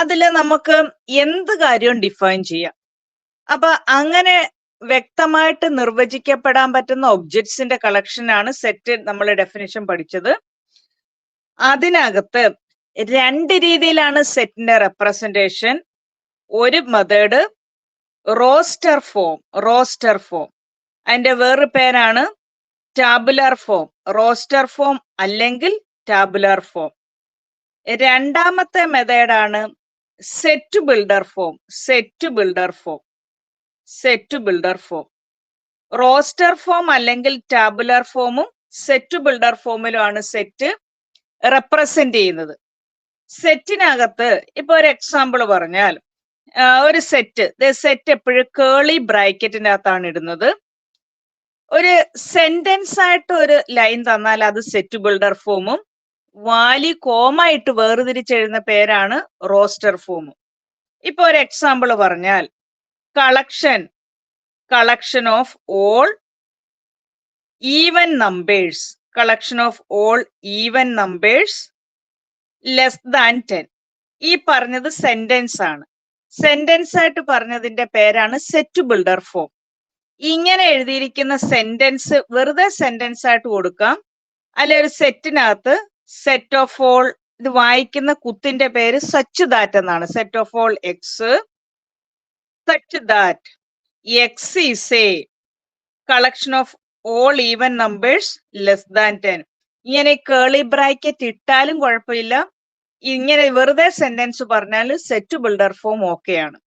അതില് നമുക്ക് എന്ത് കാര്യവും ഡിഫൈൻ ചെയ്യാം. അപ്പൊ അങ്ങനെ വ്യക്തമായിട്ട് നിർവചിക്കപ്പെടാൻ പറ്റുന്ന ഒബ്ജക്ട്സിന്റെ കളക്ഷനാണ് സെറ്റ്. നമ്മൾ ഡെഫിനിഷൻ പഠിച്ചത്. അതിനകത്ത് രണ്ട് രീതിയിലാണ് സെറ്റിന്റെ റെപ്രസെന്റേഷൻ. ഒരു മെത്തേഡ് റോസ്റ്റർ ഫോം. അതിന്റെ വേറൊരു പേരാണ് ടാബുലാർ ഫോം. റോസ്റ്റർ ഫോം അല്ലെങ്കിൽ ടാബുലാർ ഫോം. രണ്ടാമത്തെ മെത്തേഡാണ് set builder form. Roster form അല്ലെങ്കിൽ ടാബുലാർ ഫോമും സെറ്റ് ബിൽഡർ ഫോമിലുമാണ് സെറ്റ് റെപ്രസെന്റ് ചെയ്യുന്നത്. സെറ്റിനകത്ത് ഇപ്പൊ ഒരു എക്സാമ്പിൾ പറഞ്ഞാൽ, ഒരു സെറ്റ് എപ്പോഴും കേളി ബ്രാക്കറ്റിന്റെ അകത്താണ് ഇടുന്നത്. ഒരു സെന്റൻസ് ആയിട്ട് ഒരു ലൈൻ തന്നാൽ അത് സെറ്റ് ബിൽഡർ ഫോമും, വാല്യൂ കോമായിട്ട് വേർതിരിച്ചെഴുതുന്ന പേരാണ് റോസ്റ്റർ ഫോമും. ഇപ്പൊ ഒരു എക്സാമ്പിൾ പറഞ്ഞാൽ, collection of all even numbers less than 10. ഈ പറഞ്ഞത് സെന്റൻസ് ആണ്. സെന്റൻസ് ആയിട്ട് പറഞ്ഞതിന്റെ പേരാണ് സെറ്റ് ബിൽഡർ ഫോം. ഇങ്ങനെ എഴുതിയിരിക്കുന്ന സെന്റൻസ് വെറുതെ സെന്റൻസ് ആയിട്ട് കൊടുക്കാം. അല്ലെ ഒരു സെറ്റിനകത്ത് സെറ്റ് ഓഫ് ഓൾ, ഇത് വായിക്കുന്ന കുത്തിന്റെ പേര് സച്ച് ദാറ്റ് എന്നാണ്. Set of all x such that x is A collection of all even numbers less than 10. ഇങ്ങനെ കേളി ബ്രാക്കറ്റ് ഇട്ടാലും കുഴപ്പമില്ല. ഇങ്ങനെ വെറുതെ സെന്റൻസ് പറഞ്ഞാൽ സെറ്റ് ബിൽഡർ ഫോം ഓക്കെയാണ്.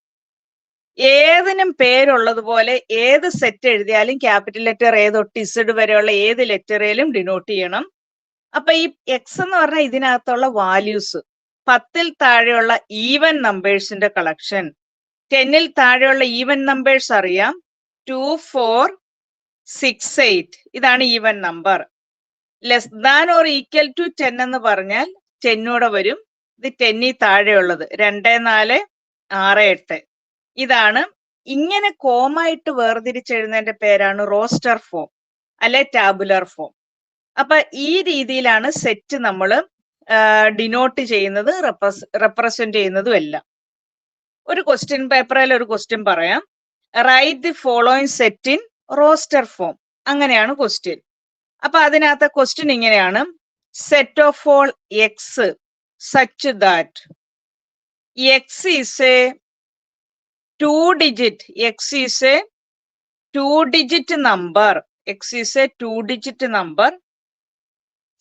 ഏതിനും പേരുള്ളതുപോലെ ഏത് സെറ്റ് എഴുതിയാലും ക്യാപിറ്റൽ ലെറ്റർ എ തൊട്ട് ഇസഡ് വരെയുള്ള ഏത് ലെറ്ററേലും ഡിനോട്ട് ചെയ്യണം. അപ്പൊ ഈ എക്സ് എന്ന് പറഞ്ഞാൽ ഇതിനകത്തുള്ള വാല്യൂസ്. 10ൽ താഴെയുള്ള ഈവൻ നമ്പേഴ്സിന്റെ കളക്ഷൻ. 10ൽ താഴെയുള്ള ഈവൻ നമ്പേഴ്സ് അറിയാം. 2, 4, 6, 8 ഇതാണ് even number. Less than or equal to 10 എന്ന് പറഞ്ഞാൽ 10 വരും. ഇത് 10ൽ താഴെയുള്ളത് 2, 4, 6, 8 ഇതാണ്. ഇങ്ങനെ കോമായിട്ട് വേർതിരിച്ചെഴുതുന്നതിന്റെ പേരാണ് റോസ്റ്റർ ഫോം അല്ലെ ടാബുലർ ഫോം. അപ്പൊ ഈ രീതിയിലാണ് സെറ്റ് നമ്മൾ ഡിനോട്ട് ചെയ്യുന്നത്, റെപ്രസെന്റ് ചെയ്യുന്നതും എല്ലാം. ഒരു ക്വസ്റ്റ്യൻ പേപ്പറിൽ ഒരു ക്വസ്റ്റ്യൻ പറയാം, write the following set in roster form. അങ്ങനെയാണ് ക്വസ്റ്റ്യൻ. അപ്പൊ അതിനകത്തെ ക്വസ്റ്റ്യൻ ഇങ്ങനെയാണ്, set of all x such that x is a 2-digit number.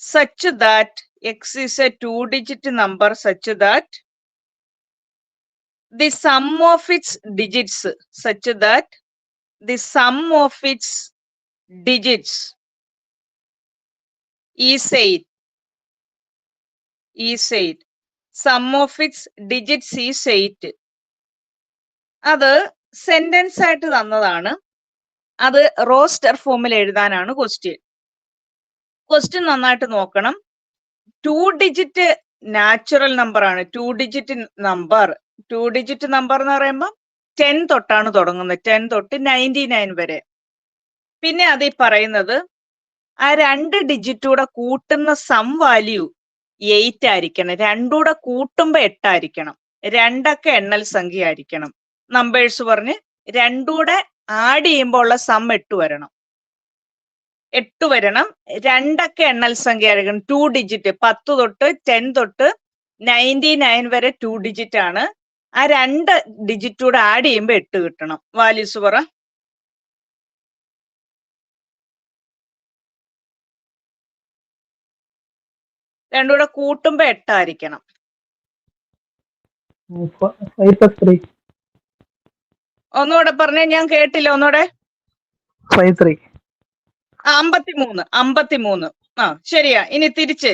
Such that x is a 2-digit number such that the sum of its digits is 8. Sum of its digits is 8. അത് sentence ആയിട്ട് തന്നതാണ്. അത് roster ഫോമിൽ എഴുതാനാണ് question. നന്നായിട്ട് നോക്കണം. 2-digit natural number ആണ്. 2-digit number എന്ന് പറയുമ്പോൾ 10 തൊട്ടാണ് തുടങ്ങുന്നത്. 10 തൊട്ട് 99 വരെ. പിന്നെ അത് ഈ പറയുന്നത് ആ 2 ഡിജിറ്റൂടെ കൂട്ടുന്ന സം വാല്യൂ 8 ആയിരിക്കണം. 2 കൂട്ടുമ്പോ 8 ആയിരിക്കണം. 2 എണ്ണൽ സംഖ്യ ആയിരിക്കണം. നമ്പേഴ്സ് പറഞ്ഞ് 2 ആഡ് ചെയ്യുമ്പോൾ ഉള്ള സം 8 വരണം. 2 എണ്ണൽ സംഖ്യ ആയിരിക്കണം. 2 ഡിജിറ്റ് 10 തൊട്ട് 10 തൊട്ട് 99 വരെ 2 ഡിജിറ്റ് ആണ്. ആ 2 ഡിജിറ്റൂടെ ആഡ് ചെയ്യുമ്പോൾ 8 കിട്ടണം. വാല്യൂസ് പറ. രണ്ടുകൂടെ കൂട്ടുമ്പോ 8 ആയിരിക്കണം. 5+3. ഒന്നുകൂടെ പറഞ്ഞേ, ഞാൻ കേട്ടില്ല. ഒന്നുകൂടെ. 53. 53. ആ ശരിയാ. ഇനി തിരിച്ച്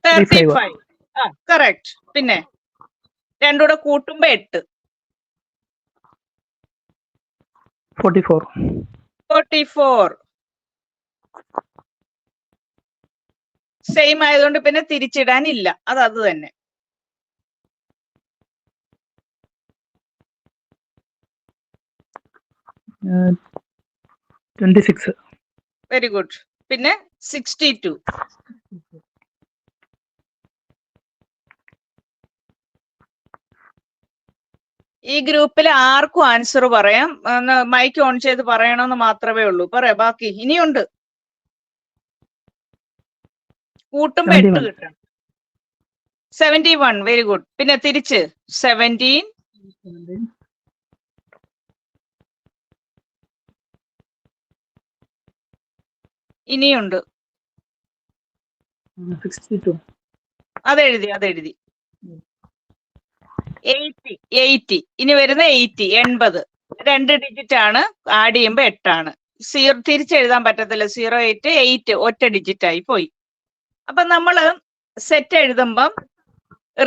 35. ആ കറക്റ്റ്. പിന്നെ രണ്ടുകൂടെ കൂട്ടുമ്പോ 8. 44. സെയിം ആയതുകൊണ്ട് പിന്നെ തിരിച്ചിടാനില്ല. അത് തന്നെ. Uh, 26. Very good. പിന്നെ 62. ഈ ഗ്രൂപ്പിൽ ആർക്കും ആൻസർ പറയാം. മൈക്ക് ഓൺ ചെയ്ത് പറയണമെന്ന് മാത്രമേ ഉള്ളൂ. പറയാം ബാക്കി ഇനിയുണ്ട്. കൂട്ടുമ്പോ 8 71. കിട്ടണം. 71. Very good. പിന്നെ തിരിച്ച് 17. 17. ഇനിയുണ്ട്. 62. അതെഴുതി. 80. ഇനി വരുന്ന 80. 80. 2 ഡിജിറ്റ് ആണ്. ആഡ് ചെയ്യുമ്പോ 8 ആണ്. തിരിച്ചെഴുതാൻ പറ്റത്തില്ല. 08 8 ഒറ്റ ഡിജിറ്റ് ആയി പോയി. അപ്പൊ നമ്മള് സെറ്റ് എഴുതുമ്പം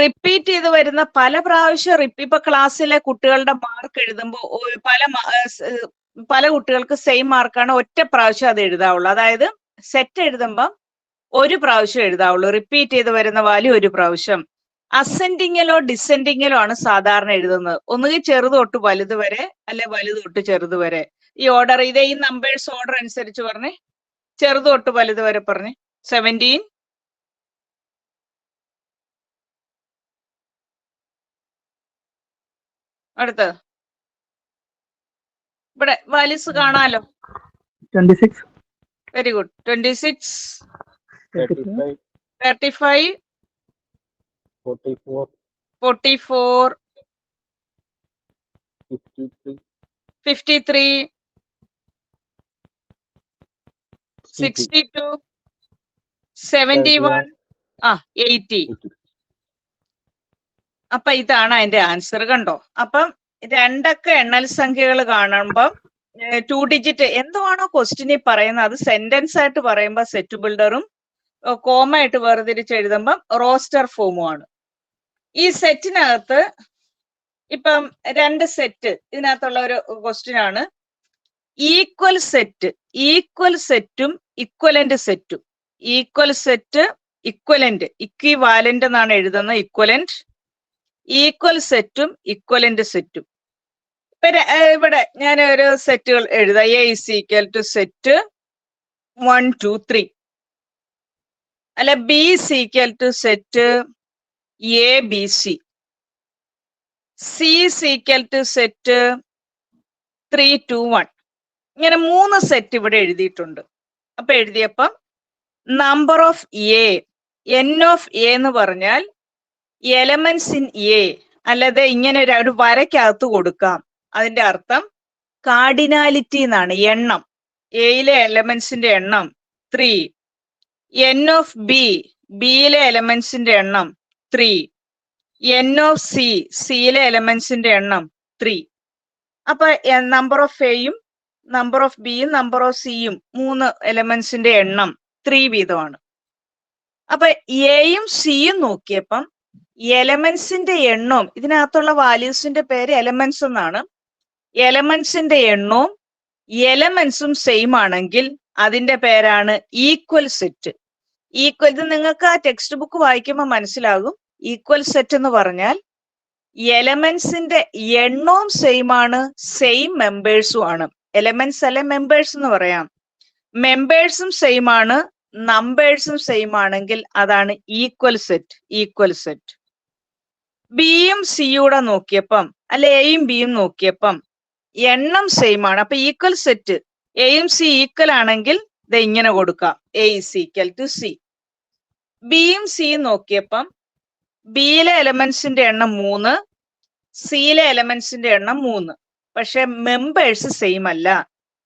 റിപ്പീറ്റ് ചെയ്ത് വരുന്ന പല പ്രാവശ്യം ഇപ്പൊ ക്ലാസ്സിലെ കുട്ടികളുടെ മാർക്ക് എഴുതുമ്പോൾ പല കുട്ടികൾക്ക് സെയിം മാർക്കാണ് ഒറ്റ പ്രാവശ്യം അത് എഴുതാവുള്ളൂ. അതായത് സെറ്റ് എഴുതുമ്പം ഒരു പ്രാവശ്യം എഴുതാവുള്ളൂ. റിപ്പീറ്റ് ചെയ്ത് വരുന്ന വാല്യൂ ഒരു പ്രാവശ്യം. അസെൻഡിങ്ങിലോ ഡിസെൻഡിങ്ങിലോ ആണ് സാധാരണ എഴുതുന്നത്. ഒന്നുകിൽ ചെറുത് തൊട്ട് വലുത് വരെ, അല്ലെ വലുത് തൊട്ട് ചെറുത് വരെ. ഈ ഓർഡർ ഈ നമ്പേഴ്സ് ഓർഡർ അനുസരിച്ച് പറഞ്ഞേ. ചെറുത് തൊട്ട് വലുത് വരെ പറഞ്ഞേ. 17. അടുത്ത് ഇവിടെ വാല്യൂസ് കാണാലോ. 26. Very good. 26. 35. 35. 44. 44. 53. 53. 62. 71. 80. അപ്പൊ ഇതാണ് അതിന്റെ ആൻസർ. കണ്ടോ? അപ്പം രണ്ടൊക്കെ എണ്ണൽ സംഖ്യകൾ കാണുമ്പം 2 ഡിജിറ്റ് എന്തുവാണോ ക്വസ്റ്റ്യനിൽ പറയുന്നത് അത് സെന്റൻസ് ആയിട്ട് പറയുമ്പോൾ സെറ്റ് ബിൽഡറും കോമ ആയിട്ട് വേർതിരിച്ച് എഴുതുമ്പം റോസ്റ്റർ ഫോമും ആണ്. ഈ സെറ്റിനകത്ത് ഇപ്പം 2 സെറ്റ് ഇതിനകത്തുള്ള ഒരു ക്വസ്റ്റ്യൻ ആണ്. ഈക്വൽ സെറ്റും ഇക്വലന്റ് സെറ്റും. ഈക്വൽ സെറ്റ്, ഇക്വലന്റ്, ഇക്വിവാലന്റ് എന്നാണ് എഴുതുന്നത്. ഇക്വലന്റ്, ഈക്വൽ സെറ്റും ഇക്വലന്റ് സെറ്റും. ഇവിടെ ഞാൻ ഒരു സെറ്റുകൾ എഴുതാം. A is equal to set 1 2 3, അല്ല B is equal to set A B C, C is equal to set 3 2 1. ഇങ്ങനെ 3 സെറ്റ് ഇവിടെ എഴുതിയിട്ടുണ്ട്. അപ്പൊ എഴുതിയപ്പം number of A, N of A എന്ന് പറഞ്ഞാൽ എലമെന്റ്സ് ഇൻ എ, അല്ലാതെ ഇങ്ങനെ ഒരു വരയ്ക്കകത്ത് കൊടുക്കാം. അതിന്റെ അർത്ഥം കാർഡിനാലിറ്റി എന്നാണ്. എണ്ണം, എയിലെ എലമെന്റ്സിന്റെ എണ്ണം 3. എൻ ഓഫ് ബി, ബിയിലെ എലമെന്റ്സിന്റെ എണ്ണം 3. എൻ ഓഫ് സി, സിയിലെ എലമെന്റ്സിന്റെ എണ്ണം 3. അപ്പൊ നമ്പർ ഓഫ് എയും നമ്പർ ഓഫ് ബിയും നമ്പർ ഓഫ് സിയും 3 എലമെന്റ്സിന്റെ എണ്ണം 3 വീതമാണ്. അപ്പൊ എയും സിയും നോക്കിയപ്പം എലമെന്റ്സിന്റെ എണ്ണവും ഇതിനകത്തുള്ള വാല്യൂസിന്റെ പേര് എലമെന്റ്സ് എന്നാണ്. എലമെന്റ്സിന്റെ എണ്ണവും എലമെന്റ്സും സെയിം ആണെങ്കിൽ അതിന്റെ പേരാണ് ഈക്വൽ സെറ്റ്. ഈക്വൽ, ഇത് നിങ്ങൾക്ക് ആ ടെക്സ്റ്റ് ബുക്ക് വായിക്കുമ്പോൾ മനസ്സിലാകും. ഈക്വൽ സെറ്റ് എന്ന് പറഞ്ഞാൽ എലമെന്റ്സിന്റെ എണ്ണവും സെയിം ആണ്, സെയിം മെമ്പേഴ്സും ആണ്. എലമെന്റ്സ് അല്ലെ മെമ്പേഴ്സ് എന്ന് പറയാം. മെമ്പേഴ്സും സെയിം ആണ്, നമ്പേഴ്സും സെയിം ആണെങ്കിൽ അതാണ് ഈക്വൽ സെറ്റ്. Equal set. ബിയും സിയൂടെ നോക്കിയപ്പം, അല്ലെ എയും ബിയും നോക്കിയപ്പം എണ്ണം സെയിം ആണ്. അപ്പൊ ഈക്വൽ സെറ്റ് എയും സി ഈക്വൽ ആണെങ്കിൽ ഇത് ഇങ്ങനെ കൊടുക്കാം, A is equal to C. ബിയും സിയും നോക്കിയപ്പം ബിയിലെ എലമെന്റ്സിന്റെ എണ്ണം 3, സിയിലെ എലമെന്റ്സിന്റെ എണ്ണം 3. പക്ഷെ മെമ്പേഴ്സ് സെയിം അല്ല.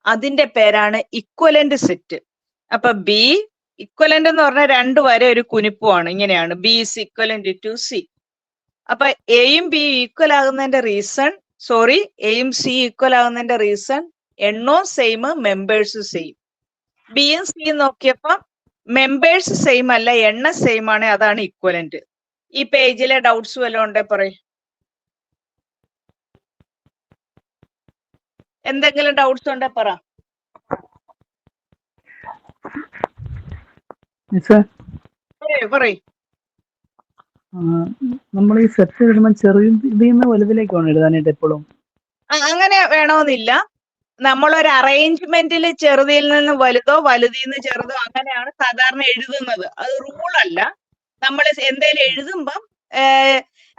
അതിന്റെ പേരാണ് ഇക്വലന്റ് സെറ്റ്. അപ്പൊ ബി ഇക്വലന്റ് എന്ന് പറഞ്ഞാൽ 2 വരെ ഒരു കുനിപ്പുമാണ്. ഇങ്ങനെയാണ് B is equivalent to C. അപ്പൊ എയും ബി ഈക്വൽ ആകുന്നതിന്റെ റീസൺ, എയും സി ഈക്വൽ ആകുന്നതിന്റെ റീസൺ എണ്ണവും സെയിം, മെമ്പേഴ്സ് സെയിം. ബിയും സിയും നോക്കിയപ്പം മെമ്പേഴ്സ് സെയിം അല്ല, എണ്ണ സെയിം ആണ്, അതാണ് ഇക്വലന്റ്. ഈ പേജിലെ ഡൗട്ട്സ് വല്ലതും ഉണ്ടേ പറയും. എന്തെങ്കിലും ഡൗട്ട്സ് ഉണ്ടേ പറ. പറയ്. നമ്മൾ ഈ സെറ്റ് എഴുതുമ്പോൾ ചെറിയ ഇതിൽ നിന്ന് വലുതിലേക്കാണ് എഴുതാനായിട്ട് എപ്പോഴും. അങ്ങനെ വേണമെന്നില്ല. നമ്മളൊരു അറേഞ്ച്മെന്റിൽ ചെറുതിൽ നിന്ന് വലുതോ വലുതിൽ നിന്ന് ചെറുതോ അങ്ങനെയാണ് സാധാരണ എഴുതുന്നത്. അത് റൂളല്ല. നമ്മൾ എന്തെങ്കിലും എഴുതുമ്പം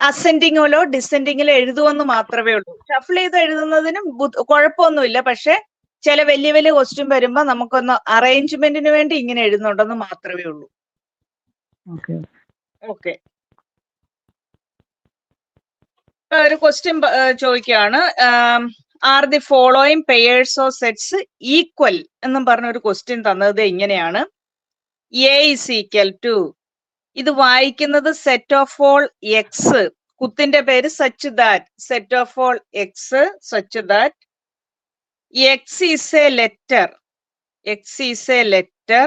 അസെൻഡിങ്ങിലോ ഡിസെൻഡിങ്ങിലോ എഴുതുമെന്ന് മാത്രമേ ഉള്ളൂ. ഷഫിൾ ചെയ്ത് എഴുതുന്നതിനും കുഴപ്പമൊന്നുമില്ല. പക്ഷെ ചില വലിയ വലിയ ക്വസ്റ്റ്യൻ വരുമ്പോ നമുക്കൊന്ന് അറേഞ്ച്മെന്റിന് വേണ്ടി ഇങ്ങനെ എഴുതുന്നുണ്ടെന്ന് മാത്രമേ ഉള്ളൂ. ഓക്കെ, ഒരു ക്വസ്റ്റ്യൻ ചോദിക്കുകയാണ്. Are the following pairs of sets equal എന്നും പറഞ്ഞ ഒരു ക്വസ്റ്റ്യൻ തന്നത് ഇങ്ങനെയാണ്. എ ഇസ് ഈക്വൽ ടു, ഇത് വായിക്കുന്നത് സെറ്റ് ഓഫ് ഓൾ എക്സ്, കുത്തിന്റെ പേര് such that, set of all x such that x is A letter, X is A letter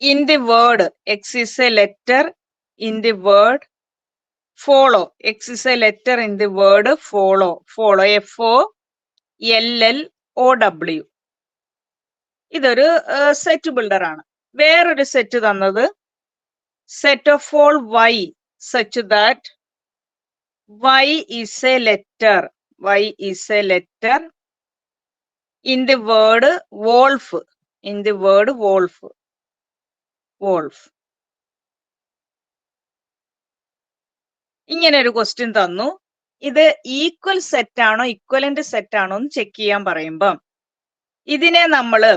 in the word, X is A letter in the word follow, x is a letter in the word follow, follow, FOLLOW. ഇതൊരു set builder ആണ്. വേറൊരു set തന്നത് set of all y such that y is a letter, y is a letter in the word wolf, in the word wolf, wolf. ഇങ്ങനെ ഒരു question തന്നു. ഇത് equal set ആണോ equivalent set ആണോ എന്ന് ചെക്ക് ചെയ്യാൻ പറയുമ്പം ഇതിനെ നമ്മള്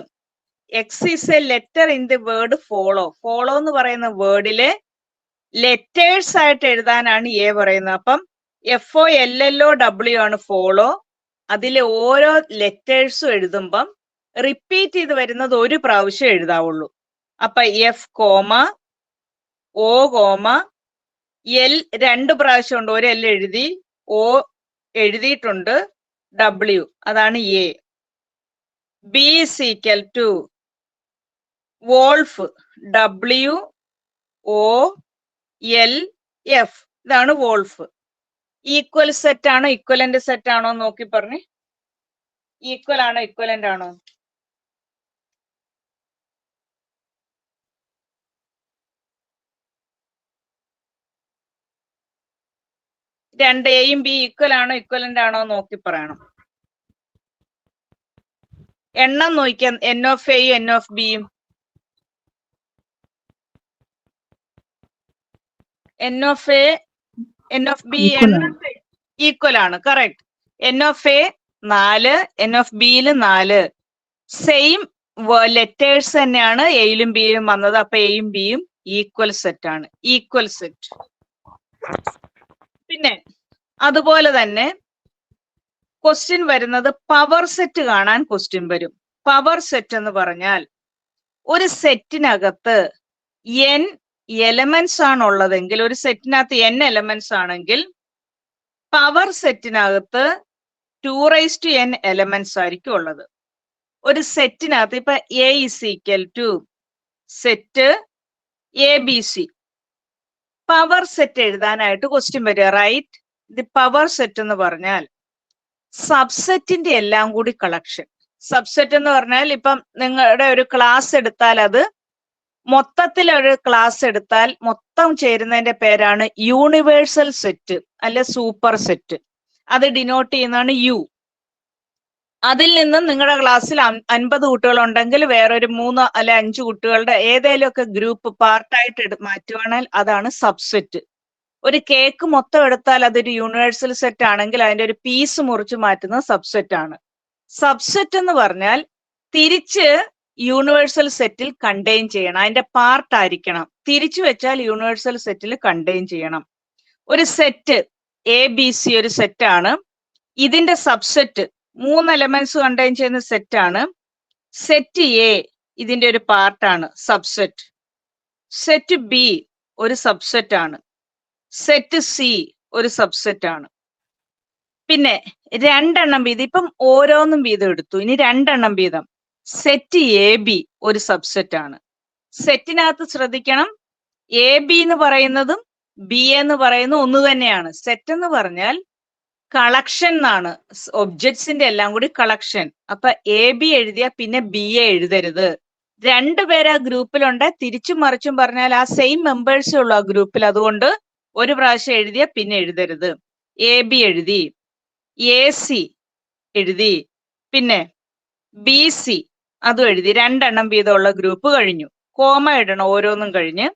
X is A letter in the word follow, follow എന്ന് പറയുന്ന വേർഡിലെ ലെറ്റേഴ്സ് ആയിട്ട് എഴുതാനാണ് എ പറയുന്നത്. അപ്പം FOLLOW ആണ് ഫോളോ. അതിലെ ഓരോ ലെറ്റേഴ്സും എഴുതുമ്പം റിപ്പീറ്റ് ചെയ്ത് വരുന്നത് ഒരു പ്രാവശ്യം എഴുതാവുള്ളൂ. അപ്പൊ F, O, L 2 പ്രാവശ്യം ഉണ്ട്. ഒരു L എഴുതി, O എഴുതിയിട്ടുണ്ട്, W അതാണ് A. B is equal to wolf, WOLF, ഇതാണ് വോൾഫ്. ഈക്വൽ സെറ്റ് ആണോ ഇക്വലന്റ് സെറ്റ് ആണോ നോക്കി പറഞ്ഞേ. ഈക്വൽ ആണോ ഇക്വലന്റ് ആണോ? രണ്ട് എയും ബി ഈക്വൽ ആണോ ഇക്വലന്റ് ആണോ നോക്കി പറയണം. എണ്ണം നോക്കിയാൽ N of Aയും N of Bയും, N of A N of B equal ആണ്. Correct. N of A 4, N of Bയിൽ 4. സെയിം ലെറ്റേഴ്സ് തന്നെയാണ് എയിലും ബിയിലും വന്നത്. അപ്പൊ എയും ബിയും ഈക്വൽ സെറ്റ് ആണ്, ഈക്വൽ സെറ്റ്. പിന്നെ അതുപോലെ തന്നെ ക്വസ്റ്റ്യൻ വരുന്നത് പവർ സെറ്റ് കാണാൻ ക്വസ്റ്റ്യൻ വരും. പവർ സെറ്റ് എന്ന് പറഞ്ഞാൽ ഒരു സെറ്റിനകത്ത് n എലമെന്റ്സ് ആണുള്ളതെങ്കിൽ, ഒരു സെറ്റിനകത്ത് n എലമെന്റ്സ് ആണെങ്കിൽ പവർ സെറ്റിനകത്ത് 2n എലമെന്റ്സ് ആയിരിക്കും ഉള്ളത്. ഒരു സെറ്റിനകത്ത് ഇപ്പൊ A is equal to set ABC, power set എഴുതാനായിട്ട് ക്വസ്റ്റ്യൻ വരിക. റൈറ്റ് ദി പവർ സെറ്റ് എന്ന് പറഞ്ഞാൽ സബ്സെറ്റിന്റെ എല്ലാം കൂടി കളക്ഷൻ. സബ്സെറ്റ് എന്ന് പറഞ്ഞാൽ ഇപ്പം നിങ്ങളുടെ ഒരു ക്ലാസ് എടുത്താൽ, അത് മൊത്തത്തിൽ ഒരു ക്ലാസ് എടുത്താൽ മൊത്തം ചേരുന്നതിന്റെ പേരാണ് യൂണിവേഴ്സൽ സെറ്റ് അല്ലെ സൂപ്പർ സെറ്റ്. അത് ഡിനോട്ട് ചെയ്യുന്നതാണ് U. അതിൽ നിന്ന് നിങ്ങളുടെ ക്ലാസ്സിൽ 50 കുട്ടികളുണ്ടെങ്കിൽ വേറൊരു 3 അല്ലെ 5 കുട്ടികളുടെ ഏതെങ്കിലും ഒക്കെ ഗ്രൂപ്പ് പാർട്ടായിട്ട് മാറ്റുവാണെങ്കിൽ അതാണ് സബ്സെറ്റ്. ഒരു കേക്ക് മൊത്തം എടുത്താൽ അതൊരു യൂണിവേഴ്സൽ സെറ്റ് ആണെങ്കിൽ അതിന്റെ ഒരു പീസ് മുറിച്ച് മാറ്റുന്നത് സബ്സെറ്റ് ആണ്. സബ്സെറ്റ് എന്ന് പറഞ്ഞാൽ തിരിച്ച് യൂണിവേഴ്സൽ സെറ്റിൽ കണ്ടെയ്ൻ ചെയ്യണം, അതിന്റെ പാർട്ട് ആയിരിക്കണം. തിരിച്ചു വെച്ചാൽ യൂണിവേഴ്സൽ സെറ്റിൽ കണ്ടെയ്ൻ ചെയ്യണം. ഒരു സെറ്റ് ABC ഒരു സെറ്റ് ആണ്. ഇതിന്റെ സബ്സെറ്റ് 3 എലമെന്റ്സ് കണ്ടെയ്ൻ ചെയ്യുന്ന സെറ്റ് ആണ്. സെറ്റ് A ഇതിന്റെ ഒരു പാർട്ടാണ്, സബ്സെറ്റ്. സെറ്റ് B ഒരു സബ്സെറ്റ് ആണ്. സെറ്റ് C ഒരു സബ്സെറ്റ് ആണ്. പിന്നെ 2 എണ്ണം വീതം, ഇപ്പം ഓരോന്നും വീതം എടുത്തു, ഇനി 2 എണ്ണം വീതം. സെറ്റ് AB ഒരു സബ്സെറ്റ് ആണ്. സെറ്റിനകത്ത് ശ്രദ്ധിക്കണം, AB എന്ന് പറയുന്നതും BA എന്ന് പറയുന്നതും ഒന്ന് തന്നെയാണ്. സെറ്റ് എന്ന് പറഞ്ഞാൽ കളക്ഷൻ എന്നാണ്, ഒബ്ജക്ട്സിന്റെ എല്ലാം കൂടി കളക്ഷൻ. അപ്പൊ AB എഴുതിയ പിന്നെ BA എഴുതരുത്. 2 പേര് ആ ഗ്രൂപ്പിലുണ്ട്. തിരിച്ചും മറിച്ചും പറഞ്ഞാൽ ആ സെയിം മെമ്പേഴ്സേ ഉള്ളൂ ആ ഗ്രൂപ്പിൽ. അതുകൊണ്ട് ഒരു പ്രാവശ്യം എഴുതിയ പിന്നെ എഴുതരുത്. AB എഴുതി, AC എഴുതി, പിന്നെ BC അതും എഴുതി. 2 എണ്ണം വീതമുള്ള ഗ്രൂപ്പ് കഴിഞ്ഞു. കോമ ഇടണം ഓരോന്നും കഴിഞ്ഞ്.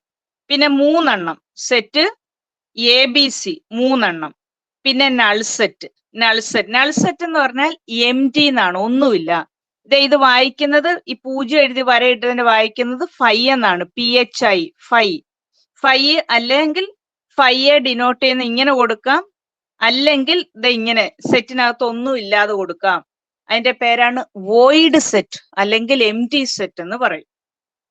പിന്നെ 3 എണ്ണം സെറ്റ് ABC 3 പിന്നെ നൾസെറ്റ്. നൾസെറ്റ് എന്ന് പറഞ്ഞാൽ empty എന്നാണ്, ഒന്നുമില്ല. ഇത് വായിക്കുന്നത് ഈ 0 എഴുതി വരയിട്ടതിന്റെ വായിക്കുന്നത് ഫൈ എന്നാണ്, PHI ഫൈ. അല്ലെങ്കിൽ ഫൈയെ ഡിനോട്ട് ചെയ്യുന്ന ഇങ്ങനെ കൊടുക്കാം, അല്ലെങ്കിൽ ഇങ്ങനെ സെറ്റിനകത്ത് ഒന്നും ഇല്ലാതെ കൊടുക്കാം. അതിന്റെ പേരാണ് വോയിഡ് സെറ്റ് അല്ലെങ്കിൽ empty സെറ്റ് എന്ന് പറയും.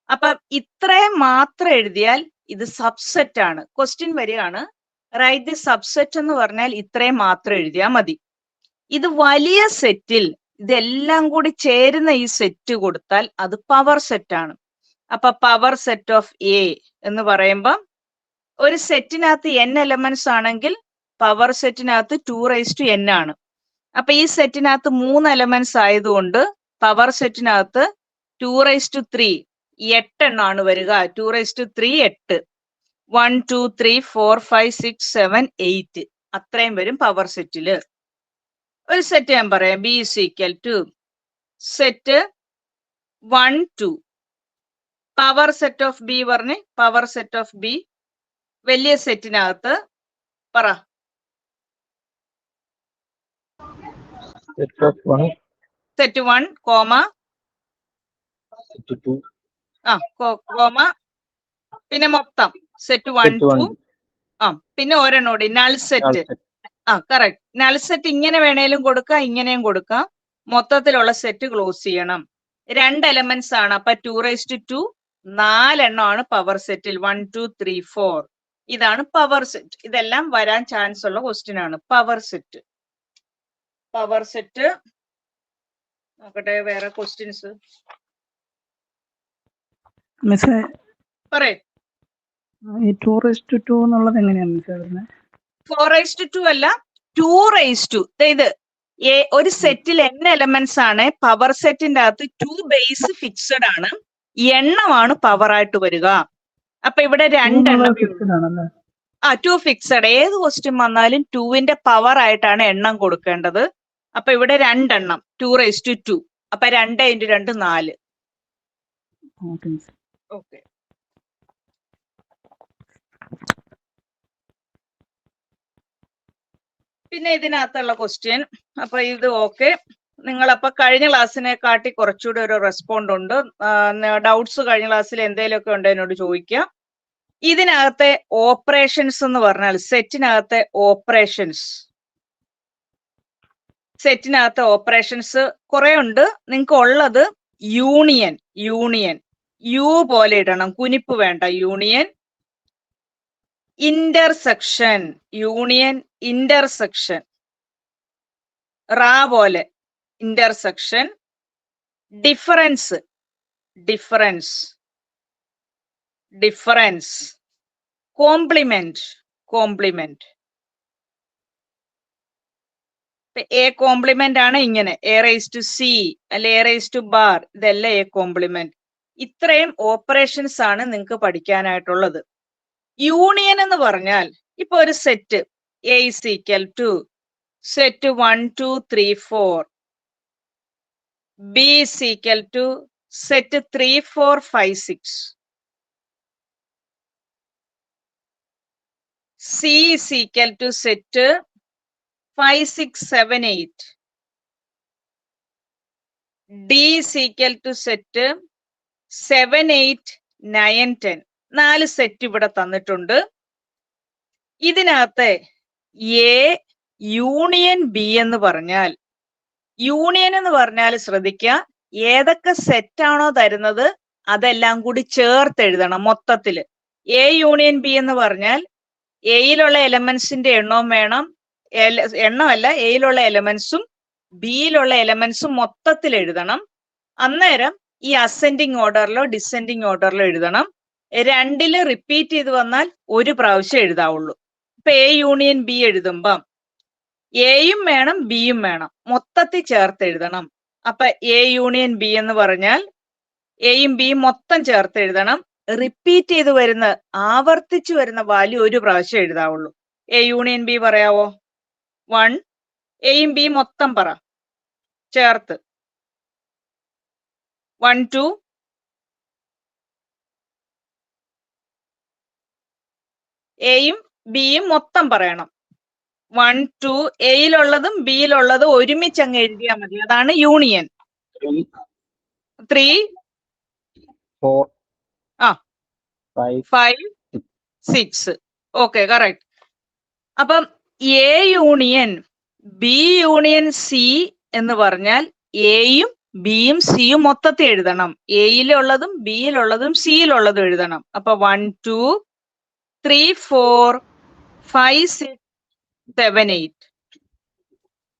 അപ്പൊ ഇത്രയും മാത്രം എഴുതിയാൽ ഇത് സബ്സെറ്റ് ആണ്. ക്വസ്റ്റ്യൻ വരികയാണ്, റൈറ്റ് ദി സബ്സെറ്റ് എന്ന് പറഞ്ഞാൽ ഇത്രയും മാത്രം എഴുതിയാൽ മതി. ഇത് വലിയ സെറ്റിൽ ഇതെല്ലാം കൂടി ചേരുന്ന ഈ സെറ്റ് കൊടുത്താൽ അത് പവർ സെറ്റ് ആണ്. അപ്പൊ പവർ സെറ്റ് ഓഫ് എ എന്ന് പറയുമ്പോൾ ഒരു സെറ്റിനകത്ത് n എലമെന്റ്സ് ആണെങ്കിൽ പവർ സെറ്റിനകത്ത് 2n ആണ്. അപ്പൊ ഈ സെറ്റിനകത്ത് 3 എലമെന്റ്സ് ആയതുകൊണ്ട് പവർ സെറ്റിനകത്ത് 2�3 8 എണ്ണമാണ് വരിക. 2�3 8. 1 2 3 4 5 6 7 8 അത്രയും വരും പവർ സെറ്റില്. ഒരു സെറ്റ് ഞാൻ പറയാം, B is equal to set 1 2. Power set of B പറഞ്ഞ്, പവർ സെറ്റ് ഓഫ് ബി വലിയ സെറ്റിനകത്ത് പറ. സെറ്റ് 1 കോമ കോമ പിന്നെ മൊത്തം സെറ്റ് 1 2 പിന്നെ ഒരെണ്ണോടി null set. Correct. Null set ഇങ്ങനെ വേണേലും കൊടുക്കാം, ഇങ്ങനെയും കൊടുക്കാം. മൊത്തത്തിലുള്ള സെറ്റ് ക്ലോസ് ചെയ്യണം. 2 എലമെന്റ്സ് ആണ്, അപ്പൊ 2⁻². 4 എണ്ണമാണ് പവർ സെറ്റിൽ. 1 2 3 4. ഇതാണ് പവർ സെറ്റ്. ഇതെല്ലാം വരാൻ ചാൻസ് ഉള്ള ക്വസ്റ്റ്യൻ ആണ്. പവർ സെറ്റ് നോക്കട്ടെ വേറെ ക്വസ്റ്റ്യൻസ് മിസ്സേ, പറയേ. ഈ 2:2 എന്നുള്ളത് എങ്ങനെയാണ് മിസ്സേ വരുന്നത്? 4:2 അല്ല, 2:. ഇത് ഒരു സെറ്റിൽ n എലമെന്റ്സ് ആണ്. പവർ സെറ്റിന്റെ അകത്ത് 2 ബേസ് ഫിക്സഡ് ആണ്, എണ്ണമാണ് പവർ ആയിട്ട് വരിക. അപ്പൊ ഇവിടെ 2 എണ്ണം 2 ഫിക്സഡ്. ഏത് ക്വസ്റ്റ്യൻ വന്നാലും 2ന്റെ പവർ ആയിട്ടാണ് എണ്ണം കൊടുക്കേണ്ടത്. അപ്പൊ ഇവിടെ 2 എണ്ണം 2:2. അപ്പൊ 2 × 2 4. ഓക്കെ. പിന്നെ ഇതിനകത്തുള്ള ക്വസ്റ്റ്യൻ, അപ്പൊ ഇത് ഓക്കെ. നിങ്ങളപ്പോ കഴിഞ്ഞ ക്ലാസ്സിനെ കാട്ടി കുറച്ചുകൂടി ഒരു റെസ്പോണ്ട് ഉണ്ട്. ഡൗട്ട്സ് കഴിഞ്ഞ ക്ലാസ്സിൽ എന്തെങ്കിലുമൊക്കെ ഉണ്ട് എന്നോട് ചോദിക്കാം. ഇതിനകത്തെ ഓപ്പറേഷൻസ് എന്ന് പറഞ്ഞാൽ സെറ്റിനകത്തെ ഓപ്പറേഷൻസ് കുറെ ഉണ്ട്. നിങ്ങൾക്ക് ഉള്ളത് യൂണിയൻ യു പോലെ ഇടണം, കുനിപ്പ് വേണ്ട. യൂണിയൻ, ഇന്റർസെക്ഷൻ, റാ പോലെ intersection, difference, complement. A complement ആണ് ഇങ്ങനെ, A⁻C അല്ലെ A⁻⁴. ഇതെല്ലാം എ കോംപ്ലിമെന്റ്. ഇത്രയും ഓപ്പറേഷൻസ് ആണ് നിങ്ങൾക്ക് പഠിക്കാനായിട്ടുള്ളത്. യൂണിയൻ എന്ന് പറഞ്ഞാൽ ഇപ്പൊ ഒരു set A is equal to set 1 2 3 4, B is equal to set 3 4 5 6, C is equal to set 5 6 7 8, D is equal to set 7 8 9 10. 4 set ഇവിടെ തന്നിട്ടുണ്ട്. ഇതിനകത്ത് എ യൂണിയൻ ബി എന്ന് പറഞ്ഞാൽ, ശ്രദ്ധിക്കുക, ഏതൊക്കെ സെറ്റാണോ തരുന്നത് അതെല്ലാം കൂടി ചേർത്ത് എഴുതണം മൊത്തത്തില്. എ യൂണിയൻ ബി എന്ന് പറഞ്ഞാൽ എയിലുള്ള എലമെന്റ്സിന്റെ എണ്ണവും വേണം, എണ്ണമല്ല, എയിലുള്ള എലമെന്റ്സും ബിയിലുള്ള എലമെന്റ്സും മൊത്തത്തിൽ എഴുതണം. അന്നേരം ഈ അസെൻഡിങ് ഓർഡറിലോ ഡിസെൻഡിങ് ഓർഡറിലോ എഴുതണം. 2 റിപ്പീറ്റ് ചെയ്ത് വന്നാൽ ഒരു പ്രാവശ്യം എഴുതാവുള്ളൂ. ഇപ്പൊ എ യൂണിയൻ ബി എഴുതുമ്പം എയും വേണം ബിയും വേണം, മൊത്തത്തിൽ ചേർത്ത് എഴുതണം. അപ്പൊ എ യൂണിയൻ ബി എന്ന് പറഞ്ഞാൽ എയും ബിയും മൊത്തം ചേർത്ത് എഴുതണം. റിപ്പീറ്റ് ചെയ്ത് വരുന്ന, ആവർത്തിച്ചു വരുന്ന വാല്യൂ ഒരു പ്രാവശ്യം എഴുതാവുള്ളൂ. എ യൂണിയൻ ബി പറയാവോ? 1. എയും ബിയും മൊത്തം പറ ചേർത്ത്. 1 2 എയും ബിയും മൊത്തം പറയണം. 1 2 എയിലുള്ളതും ബിയിലുള്ളതും ഒരുമിച്ച് അങ്ങ് എഴുതിയാൽ മതി. അതാണ് യൂണിയൻ. 3 4 ആ 5 5 6. Okay, correct. അപ്പം A union B union C എന്ന് പറഞ്ഞാൽ എയും ബിയും സിയും മൊത്തത്തിൽ എഴുതണം. എയിലുള്ളതും ബിയിലുള്ളതും സിയിലുള്ളതും എഴുതണം. അപ്പൊ 1 2 3 4 5 6 7 8.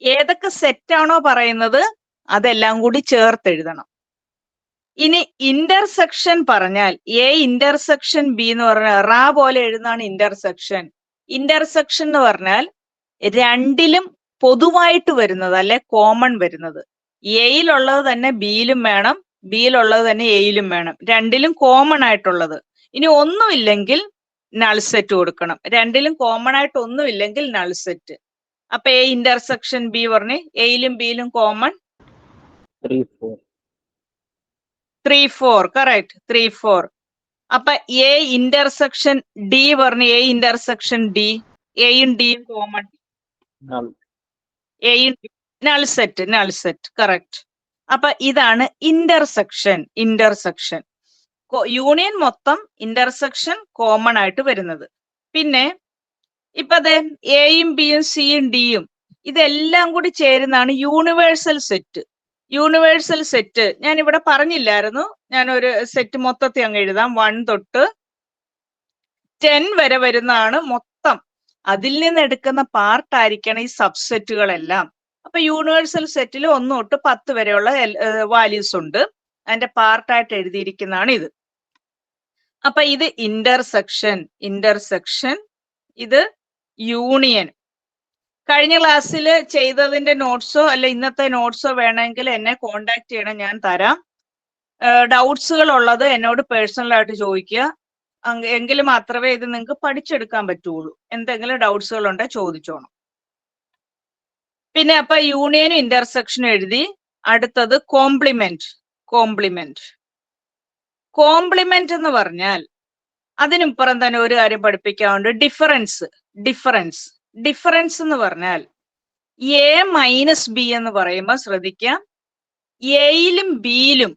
ഏതൊക്കെ സെറ്റാണോ പറയുന്നത് അതെല്ലാം കൂടി ചേർത്ത് എഴുതണം. ഇനി ഇന്റർസെക്ഷൻ പറഞ്ഞാൽ എ ഇന്റർസെക്ഷൻ ബി എന്ന് പറഞ്ഞാൽ റാ പോലെ എഴുതുന്നതാണ് ഇന്റർസെക്ഷൻ. ഇന്റർസെക്ഷൻ എന്ന് പറഞ്ഞാൽ രണ്ടിലും പൊതുവായിട്ട് വരുന്നത്, അല്ലെ കോമൺ വരുന്നത്. എയിലുള്ളത് തന്നെ ബിയിലും വേണം, ബിയിലുള്ളത് തന്നെ എയിലും വേണം. രണ്ടിലും കോമൺ ആയിട്ടുള്ളത്. ഇനി ഒന്നുമില്ലെങ്കിൽ നൾ സെറ്റ് കൊടുക്കണം. രണ്ടിലും കോമൺ ആയിട്ട് ഒന്നുമില്ലെങ്കിൽ നൾ സെറ്റ്. അപ്പൊ എ ഇന്റർസെക്ഷൻ ബി പറഞ്ഞ് എയിലും ബിയിലും കോമൺ 3 4. 3 4. കറക്റ്റ്, 3 4. അപ്പൊ എ ഇന്റർസെക്ഷൻ ഡി പറഞ്ഞ് എ ഇന്റർസെക്ഷൻ ഡി, എയും ഡിയും കോമൺ, Null. എയും null set, null set. Correct. അപ്പൊ ഇതാണ് ഇന്റർസെക്ഷൻ. ഇന്റർസെക്ഷൻ യൂണിയൻ മൊത്തം, ഇന്റർസെക്ഷൻ കോമൺ ആയിട്ട് വരുന്നത്. പിന്നെ ഇപ്പൊ അതെ എയും ബിയും സിയും ഡിയും ഇതെല്ലാം കൂടി ചേരുന്നതാണ് യൂണിവേഴ്സൽ സെറ്റ്. യൂണിവേഴ്സൽ സെറ്റ് ഞാൻ ഇവിടെ പറഞ്ഞില്ലായിരുന്നു. ഞാൻ ഒരു സെറ്റ് മൊത്തത്തിൽ അങ്ങ് എഴുതാം. 1 തൊട്ട് 10 വരെ വരുന്നതാണ് മൊത്തം. അതിൽ നിന്ന് എടുക്കുന്ന പാർട്ടായിരിക്കണം ഈ സബ്സെറ്റുകളെല്ലാം. അപ്പൊ യൂണിവേഴ്സൽ സെറ്റിൽ 1 തൊട്ട് 10 വരെയുള്ള വാല്യൂസ് ഉണ്ട്. അതിന്റെ പാർട്ടായിട്ട് എഴുതിയിരിക്കുന്നതാണ് ഇത്. അപ്പൊ ഇത് ഇന്റർസെക്ഷൻ. ഇന്റർസെക്ഷൻ ഇത് യൂണിയൻ. കഴിഞ്ഞ ക്ലാസ്സിൽ ചെയ്തതിന്റെ നോട്ട്സോ അല്ല ഇന്നത്തെ നോട്ട്സോ വേണമെങ്കിൽ എന്നെ കോണ്ടാക്ട് ചെയ്യണം, ഞാൻ തരാം. ഡൗട്ട്സുകൾ ഉള്ളത് എന്നോട് പേഴ്സണലായിട്ട് ചോദിക്കുക. എങ്കിൽ മാത്രമേ ഇത് നിങ്ങൾക്ക് പഠിച്ചെടുക്കാൻ പറ്റുള്ളൂ. എന്തെങ്കിലും ഡൗട്ട്സുകൾ ഉണ്ടെങ്കിൽ ചോദിച്ചോണം. പിന്നെ അപ്പൊ യൂണിയനും ഇന്റർസെക്ഷനും എഴുതി. അടുത്തത് കോംപ്ലിമെന്റ്. കോംപ്ലിമെന്റ് കോംപ്ലിമെന്റ് എന്ന് പറഞ്ഞാൽ അതിനിപ്പുറം തന്നെ ഒരു കാര്യം പഠിപ്പിക്കാറുണ്ട്, ഡിഫറൻസ്. ഡിഫറൻസ് ഡിഫറൻസ് എന്ന് പറഞ്ഞാൽ എ മൈനസ് ബി എന്ന് പറയുമ്പോൾ ശ്രദ്ധിക്കാം, എയിലും ബിയിലും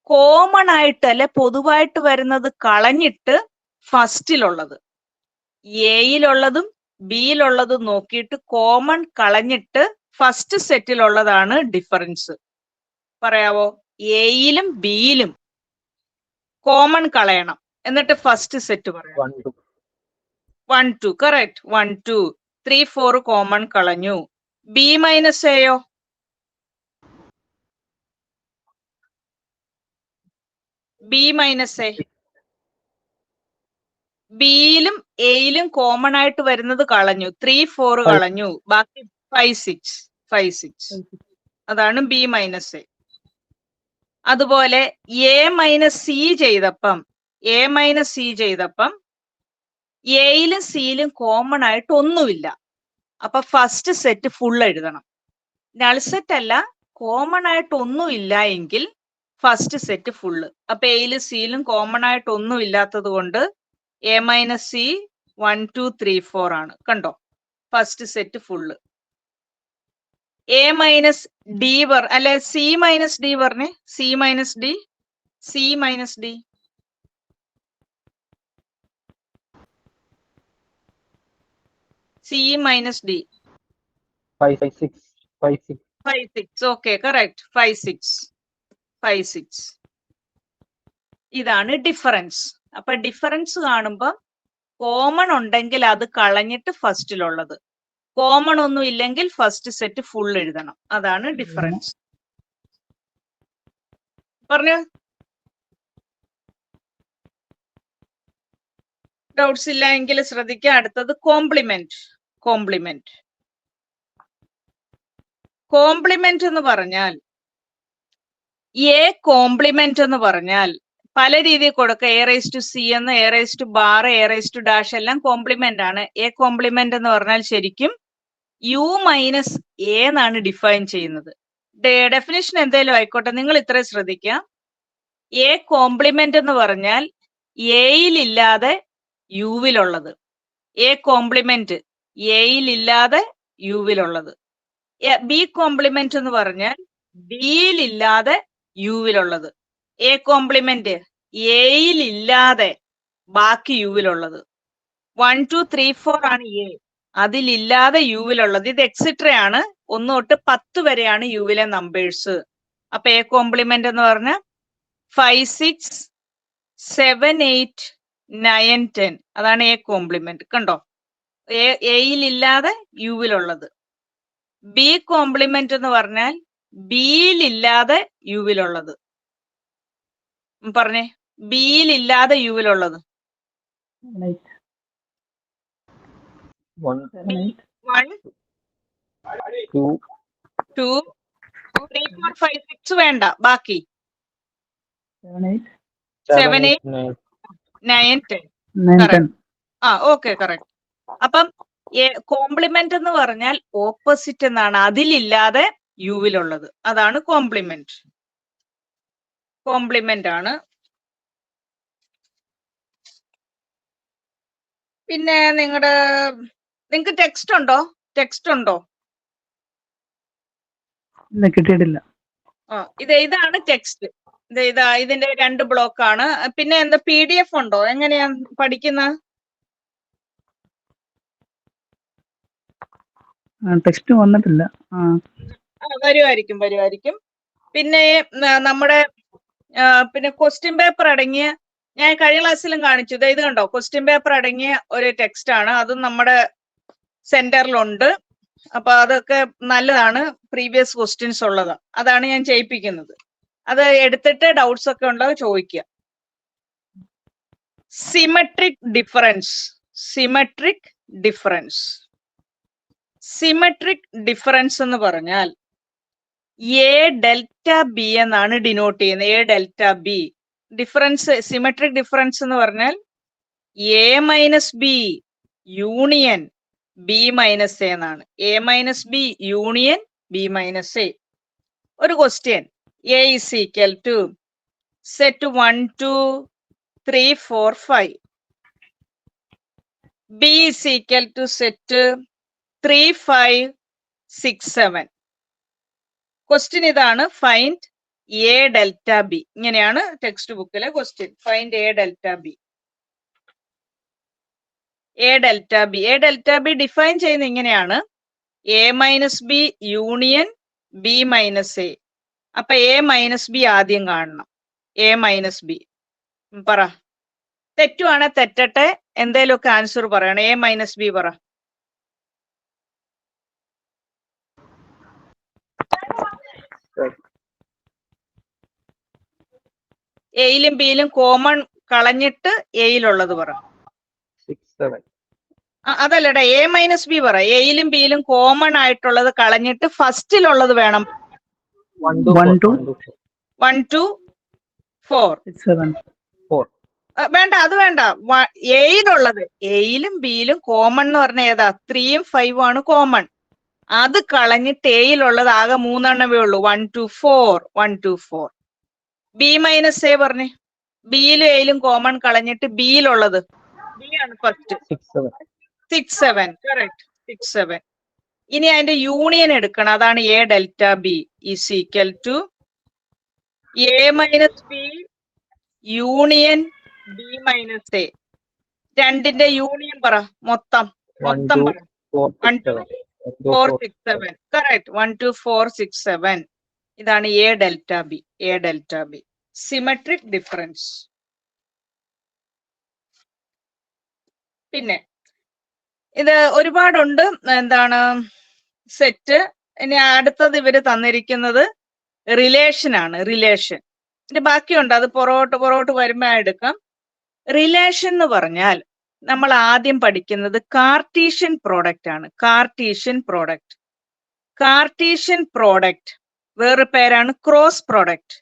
കോമൺ ആയിട്ട് അല്ലെ പൊതുവായിട്ട് വരുന്നത് കളഞ്ഞിട്ട് ഫസ്റ്റിലുള്ളത്, എയിലുള്ളതും ബിയിലുള്ളതും നോക്കിയിട്ട് കോമൺ കളഞ്ഞിട്ട് ഫസ്റ്റ് സെറ്റിലുള്ളതാണ് ഡിഫറൻസ്. പറയാവോ? എയിലും ബിയിലും കോമൺ കളയണം, എന്നിട്ട് ഫസ്റ്റ് സെറ്റ് പറയാം. 1 2. 1 2. കറക്റ്റ്. 1 2 3 4 കോമൺ കളഞ്ഞു. ബി മൈനസ് എയോ? B minus A. ബിയിലും എയിലും കോമൺ ആയിട്ട് വരുന്നത് കളഞ്ഞു. 3 4 കളഞ്ഞു. ബാക്കി 5 6. 5 6. അതാണ് ബി മൈനസ് എ. അതുപോലെ എ മൈനസ് സി ചെയ്തപ്പം, എ മൈനസ് സി ചെയ്തപ്പം എയിലും സിയിലും കോമൺ ആയിട്ട് ഒന്നുമില്ല. അപ്പൊ ഫസ്റ്റ് സെറ്റ് ഫുൾ എഴുതണം. നൾ സെറ്റ് അല്ല, കോമൺ ആയിട്ട് ഒന്നുമില്ല എങ്കിൽ ഫസ്റ്റ് സെറ്റ് ഫുള്ള്. അപ്പൊ എയിലും സിയിലും കോമൺ ആയിട്ട് ഒന്നും ഇല്ലാത്തത് കൊണ്ട് എ മൈനസ് സി 1 2 3 4 ആണ്. കണ്ടോ? First set full. A minus D അല്ലെ സി മൈനസ് ഡി പറഞ്ഞേ. C minus D. C minus D. C minus D. 5 6. 5 6. 5 6. Okay, correct. 5 6. 5 6. ഇതാണ് ഡിഫറൻസ്. അപ്പൊ ഡിഫറൻസ് കാണുമ്പോ കോമൺ ഉണ്ടെങ്കിൽ അത് കളഞ്ഞിട്ട് ഫസ്റ്റിലുള്ളത്, കോമൺ ഒന്നും ഇല്ലെങ്കിൽ ഫസ്റ്റ് സെറ്റ് ഫുൾ എഴുതണം. അതാണ് ഡിഫറൻസ്. പറഞ്ഞു. ഡൗട്ട്സ് ഇല്ല എങ്കിൽ ശ്രദ്ധിക്കുക. അടുത്തത് കോംപ്ലിമെന്റ്. കോംപ്ലിമെന്റ് കോംപ്ലിമെന്റ് എന്ന് പറഞ്ഞാൽ എ കോംപ്ലിമെന്റ് എന്ന് പറഞ്ഞാൽ പല രീതിയിൽ കൊടുക്കുക. എ റൈസ് ടു സി എന്ന്, A raise to bar, A raise to dash എല്ലാം കോംപ്ലിമെന്റ് ആണ്. എ കോംപ്ലിമെന്റ് എന്ന് പറഞ്ഞാൽ ശരിക്കും യു മൈനസ് എ എന്നാണ് ഡിഫൈൻ ചെയ്യുന്നത്. ഡെഫിനിഷൻ എന്തായാലും ആയിക്കോട്ടെ, നിങ്ങൾ ഇത്രയും ശ്രദ്ധിക്കുക. എ കോംപ്ലിമെന്റ് എന്ന് പറഞ്ഞാൽ എയിലില്ലാതെ യുവിലുള്ളത്, എ കോംപ്ലിമെന്റ് എയിൽ ഇല്ലാതെ യുവിലുള്ളത്. ബി കോംപ്ലിമെന്റ് എന്ന് പറഞ്ഞാൽ ബിയിൽ ഇല്ലാതെ യുവിലുള്ളത്. എ കോംപ്ലിമെന്റ് എയിൽ ഇല്ലാതെ ബാക്കി യുവിലുള്ളത്. 1 2 3 4 ആണ് എ, അതിലില്ലാതെ യുവിലുള്ളത്. ഇത് എക്സിട്ര ആണ്. 1 തൊട്ട് 10 വരെയാണ് യുവിലെ നമ്പേഴ്സ്. അപ്പൊ എ കോംപ്ലിമെന്റ് എന്ന് പറഞ്ഞാൽ 5 6 7 8 9 10 അതാണ് എ കോംപ്ലിമെന്റ്. കണ്ടോ, എയിൽ ഇല്ലാതെ യുവിലുള്ളത്. ബി കോംപ്ലിമെന്റ് എന്ന് പറഞ്ഞാൽ ബിയിൽ ഇല്ലാതെ യുവിലുള്ളത്. പറഞ്ഞേ, ബിയിൽ ഇല്ലാതെ യുവിലുള്ളത്. 1 1 2 2 3 4 5 6 വേണ്ട, ബാക്കി 7 8 9 10. Correct. Okay, correct. അപ്പം കോംപ്ലിമെന്റ് എന്ന് പറഞ്ഞാൽ ഓപ്പോസിറ്റ് എന്നാണ്, അതിലില്ലാതെ യുവിലുള്ളത്. അതാണ് കോംപ്ലിമെന്റ്. കോംപ്ലിമെന്റ് ആണ്. പിന്നെ നിങ്ങൾക്ക് ടെക്സ്റ്റ് ഉണ്ടോ? ടെക്സ്റ്റ് ഉണ്ടോ? ഇല്ല, കിട്ടിയിട്ടില്ല. ഇതാണ് ടെക്സ്റ്റ്. ഇതിന്റെ 2 ബ്ലോക്കാണ്. പിന്നെ എന്താ PDF ഉണ്ടോ? എങ്ങനെയാ പഠിക്കുന്ന? ടെക്സ്റ്റ് വന്നിട്ടില്ല. വരുമായിരിക്കും. പിന്നെ നമ്മുടെ പിന്നെ ക്വസ്റ്റ്യൻ പേപ്പർ അടങ്ങിയ, ഞാൻ കഴിഞ്ഞ ക്ലാസ്സിലും കാണിച്ചു, ഇത് കണ്ടോ, ക്വസ്റ്റ്യൻ പേപ്പർ അടങ്ങിയ ഒരു ടെക്സ്റ്റ് ആണ്. അതും നമ്മുടെ സെന്ററിലുണ്ട്. അപ്പൊ അതൊക്കെ നല്ലതാണ്, പ്രീവിയസ് ക്വസ്റ്റ്യൻസ് ഉള്ളതാണ്. അതാണ് ഞാൻ ചെയ്യിപ്പിക്കുന്നത്. അത് എടുത്തിട്ട് ഡൗട്ട്സ് ഒക്കെ ഉണ്ടോ ചോദിക്കുക. Symmetric difference. Symmetric difference. Symmetric difference എന്ന് പറഞ്ഞാൽ എ ഡെൽറ്റ ബി എന്നാണ് ഡിനോട്ട് ചെയ്യുന്നത്. A delta B difference. Symmetric difference എന്ന് പറഞ്ഞാൽ A minus B union B minus A എന്നാണ്. A minus B union B minus A. ഒരു question, A is equal to set 1 2 3 4 5. B is equal to set 3 5 6 7. Question ഇതാണ്, find A delta B. ഇങ്ങനെയാണ് text ബുക്കിലെ question. Find A delta B. A delta B. A delta B define ചെയ്യുന്നത് ഇങ്ങനെയാണ്, A minus B union B minus A. അപ്പൊ A minus B ആദ്യം കാണണം. A minus B. പറ, തെറ്റുവാണെ തെറ്റട്ടെ, എന്തേലുമൊക്കെ ആൻസർ പറയണം. എ മൈനസ് ബി പറ. എയിലും ബിയിലും കോമൺ കളഞ്ഞിട്ട് എയിലുള്ളത് പറ. 6 7. അതല്ലടാ, എ മൈനസ് ബി പറ. എയിലും ബിയിലും കോമൺ ആയിട്ടുള്ളത് കളഞ്ഞിട്ട് ഫസ്റ്റിലുള്ളത് വേണം. 1 2 1 2 4 4. വേണ്ട, അത് വേണ്ട. എയിലുള്ളത്, എയിലും ബിയിലും കോമൺ എന്ന് പറഞ്ഞ ഏതാ? 3 5 ആണ് കോമൺ. അത് കളഞ്ഞിട്ട് എയിലുള്ളത് ആകെ 3 എണ്ണമേ ഉള്ളൂ. 1 2 4 1 2 4. ബി മൈനസ് എ പറഞ്ഞേ. ബിയിലും എയിലും കോമൺ കളഞ്ഞിട്ട് ബിയിലുള്ളത്, ബി ആണ് ഫസ്റ്റ്. 6 7. കറക്റ്റ്, 6 7. ഇനി അതിന്റെ യൂണിയൻ എടുക്കണം. അതാണ് A delta B is equal to A minus B union B minus A. രണ്ടിന്റെ യൂണിയൻ പറ. മൊത്തം പറ. 1 2 4 6 7. കറക്റ്റ്, 1 2 4 6 7. ഇതാണ് A delta B. A delta B symmetric difference. പിന്നെ ഇത് ഒരുപാടുണ്ട്. എന്താണ് സെറ്റ്. ഇനി അടുത്തത് ഇവര് തന്നിരിക്കുന്നത് റിലേഷൻ ആണ്. റിലേഷൻ. ഇതിന്റെ ബാക്കിയുണ്ട്, അത് പുറകോട്ട് വരുമ്പോ എടുക്കാം. റിലേഷൻ എന്ന് പറഞ്ഞാൽ നമ്മൾ ആദ്യം പഠിക്കുന്നത് കാർട്ടീഷ്യൻ പ്രോഡക്റ്റ് ആണ്. Cartesian product. കാർട്ടീഷ്യൻ പ്രോഡക്റ്റ് വേറെ പേരാണ് ക്രോസ് പ്രോഡക്റ്റ്.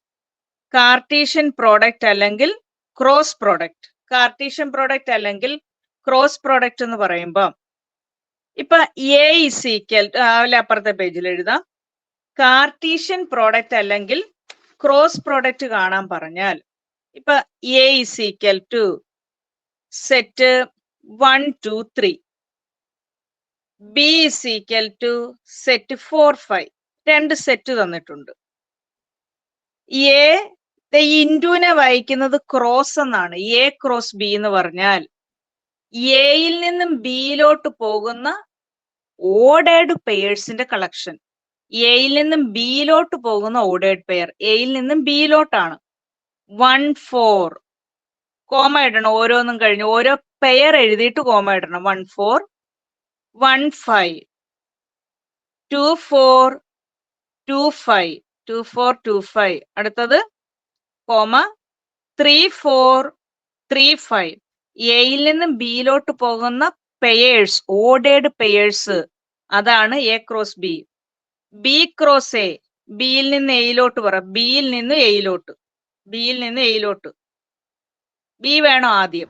കാർട്ടീഷ്യൻ പ്രോഡക്റ്റ് അല്ലെങ്കിൽ ക്രോസ് പ്രോഡക്റ്റ്. കാർട്ടീഷ്യൻ പ്രോഡക്റ്റ് അല്ലെങ്കിൽ ക്രോസ് പ്രോഡക്റ്റ് എന്ന് പറയുമ്പോൾ ഇപ്പൊ എ ഇസ് ഈക്വൽ, അപ്പുറത്തെ പേജിൽ എഴുതാം. കാർട്ടീഷ്യൻ പ്രോഡക്റ്റ് അല്ലെങ്കിൽ ക്രോസ് പ്രോഡക്റ്റ് കാണാൻ പറഞ്ഞാൽ ഇപ്പൊ A is equal to set 1 2 3. B is equal to set 4 5. രണ്ട് സെറ്റ് തന്നിട്ടുണ്ട്. എ ഇൻറ്റുവിനെ വായിക്കുന്നത് ക്രോസ് എന്നാണ്. എ ക്രോസ് ബി എന്ന് പറഞ്ഞാൽ എയിൽ നിന്നും ബിയിലോട്ട് പോകുന്ന ഓർഡേർഡ് പെയേഴ്സിന്റെ കളക്ഷൻ. എയിൽ നിന്നും ബിയിലോട്ട് പോകുന്ന ഓർഡേർഡ് പെയർ എയിൽ നിന്നും ബിയിലോട്ടാണ്. 1 4 കോമ ഇടണം. ഓരോന്നും കഴിഞ്ഞ് ഓരോ പെയർ എഴുതിയിട്ട് കോമ ഇടണം. 1 4 1 5 2 4 2 5 2 4 2 5. അടുത്തത് കോമ 3 4 3 5. എയിൽ നിന്നും ബിയിലോട്ട് പോകുന്ന പെയേഴ്സ്, ഓർഡേർഡ് പെയേഴ്സ്, അതാണ് A cross B. B cross A, ബിയിൽ നിന്ന് എയിലോട്ട് പറ. ബിയിൽ നിന്ന് എയിലോട്ട്, ബിയിൽ നിന്ന് എയിലോട്ട്. ബി വേണോ ആദ്യം?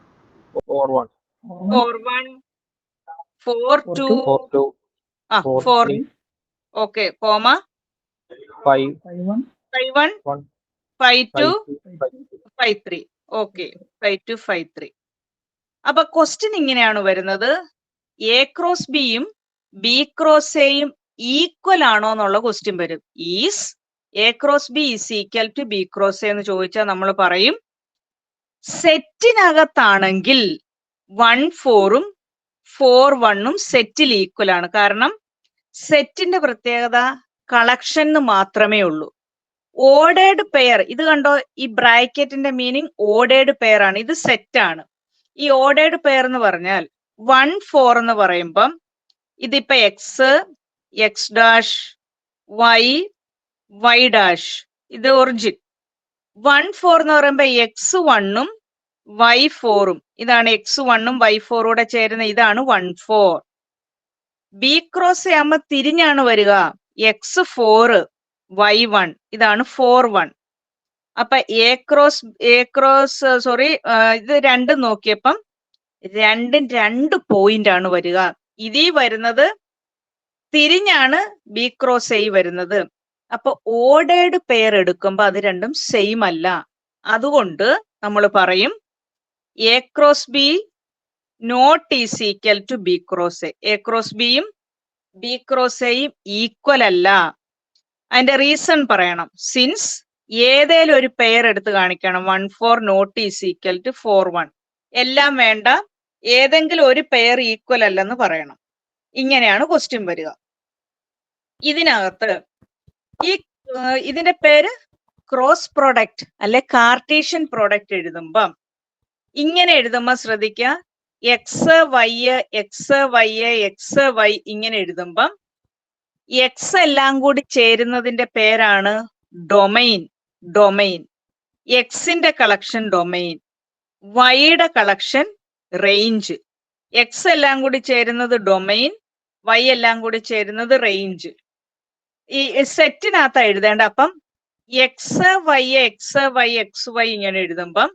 4 1 4 1 4 2 4 2 4. ഓക്കെ. കോമ 5 5 1 5 1 1 5 2 5 5 3. ഓക്കെ. 5 2 5 3. അപ്പൊ ക്വസ്റ്റ്യൻ ഇങ്ങനെയാണ് വരുന്നത്. എ ക്രോസ് ബിയും ബി ക്രോസ് എയും ഈക്വൽ ആണോ എന്നുള്ള ക്വസ്റ്റ്യൻ വരും. Is A cross B is equal to B cross A എന്ന് ചോദിച്ചാൽ നമ്മൾ പറയും സെറ്റിനകത്താണെങ്കിൽ 1 4 4 1 സെറ്റിൽ ഈക്വൽ ആണ്. കാരണം സെറ്റിന്റെ പ്രത്യേകത കളക്ഷൻ മാത്രമേ ഉള്ളൂ. ഓർഡേർഡ് പെയർ, ഇത് കണ്ടോ, ഈ ബ്രാക്കറ്റിന്റെ മീനിങ് ഓർഡേർഡ് പെയർ ആണ്. ഇത് സെറ്റ് ആണ്. ഈ ഓർഡേർഡ് പെയർ എന്ന് പറഞ്ഞാൽ 1 4 എന്ന് പറയുമ്പം ഇതിപ്പോ x, x dash, y, y dash, ഇത് ഒറിജിൻ. 1 4 എന്ന് പറയുമ്പോ എക്സ് 1 വൈ 4. ഇതാണ് എക്സ് 1 വൈ 4 കൂടെ ചേരുന്ന, ഇതാണ് 1 4. ബി ക്രോസ് ആകുമ്പോ തിരിഞ്ഞാണ് വരിക. എക്സ് 4 വൈ 1, ഇതാണ് 4 1. അപ്പൊ എ ക്രോസ് സോറി, ഇത് രണ്ടും നോക്കിയപ്പം രണ്ടും 2 പോയിന്റ് ആണ് വരിക. ഇതിൽ വരുന്നത് തിരിഞ്ഞാണ് ബി ക്രോസ് എ വരുന്നത്. അപ്പൊ ഓർഡേർഡ് പെയർ എടുക്കുമ്പോ അത് രണ്ടും സെയിം അല്ല. അതുകൊണ്ട് നമ്മൾ പറയും A cross B not is equal to B cross A. A cross ബിയും ബി ക്രോസ് എയും ഈക്വൽ അല്ല. അതിന്റെ റീസൺ പറയണം. സിൻസ് ഏതേലും ഒരു പെയർ എടുത്ത് കാണിക്കണം. 1 4 നോട്ട് ഈസ് ഈക്വൽ ടു 4 1. എല്ലാം വേണ്ട, ഏതെങ്കിലും ഒരു പെയർ ഈക്വൽ അല്ലെന്ന് പറയണം. ഇങ്ങനെയാണ് ക്വസ്റ്റ്യൻ വരിക. ഇതിനകത്ത് ഇതിന്റെ പേര് ക്രോസ് പ്രോഡക്റ്റ് അല്ലെ കാർട്ടീഷ്യൻ പ്രോഡക്റ്റ് എഴുതുമ്പം ഇങ്ങനെ എഴുതുമ്പോ ശ്രദ്ധിക്കുക, x y x y x y ഇങ്ങനെ എഴുതുമ്പം എക്സ് എല്ലാം കൂടി ചേരുന്നതിന്റെ പേരാണ് ഡൊമൈൻ. ഡൊമൈൻ എക്സിന്റെ കളക്ഷൻ ഡൊമൈൻ, വൈയുടെ കളക്ഷൻ റേഞ്ച്. എക്സ് എല്ലാം കൂടി ചേരുന്നത് ഡൊമൈൻ, വൈ എല്ലാം കൂടി ചേരുന്നത് റേഞ്ച്. ഈ സെറ്റിനകത്ത് എഴുതേണ്ട. അപ്പം x y x y x y ഇങ്ങനെ എഴുതുമ്പം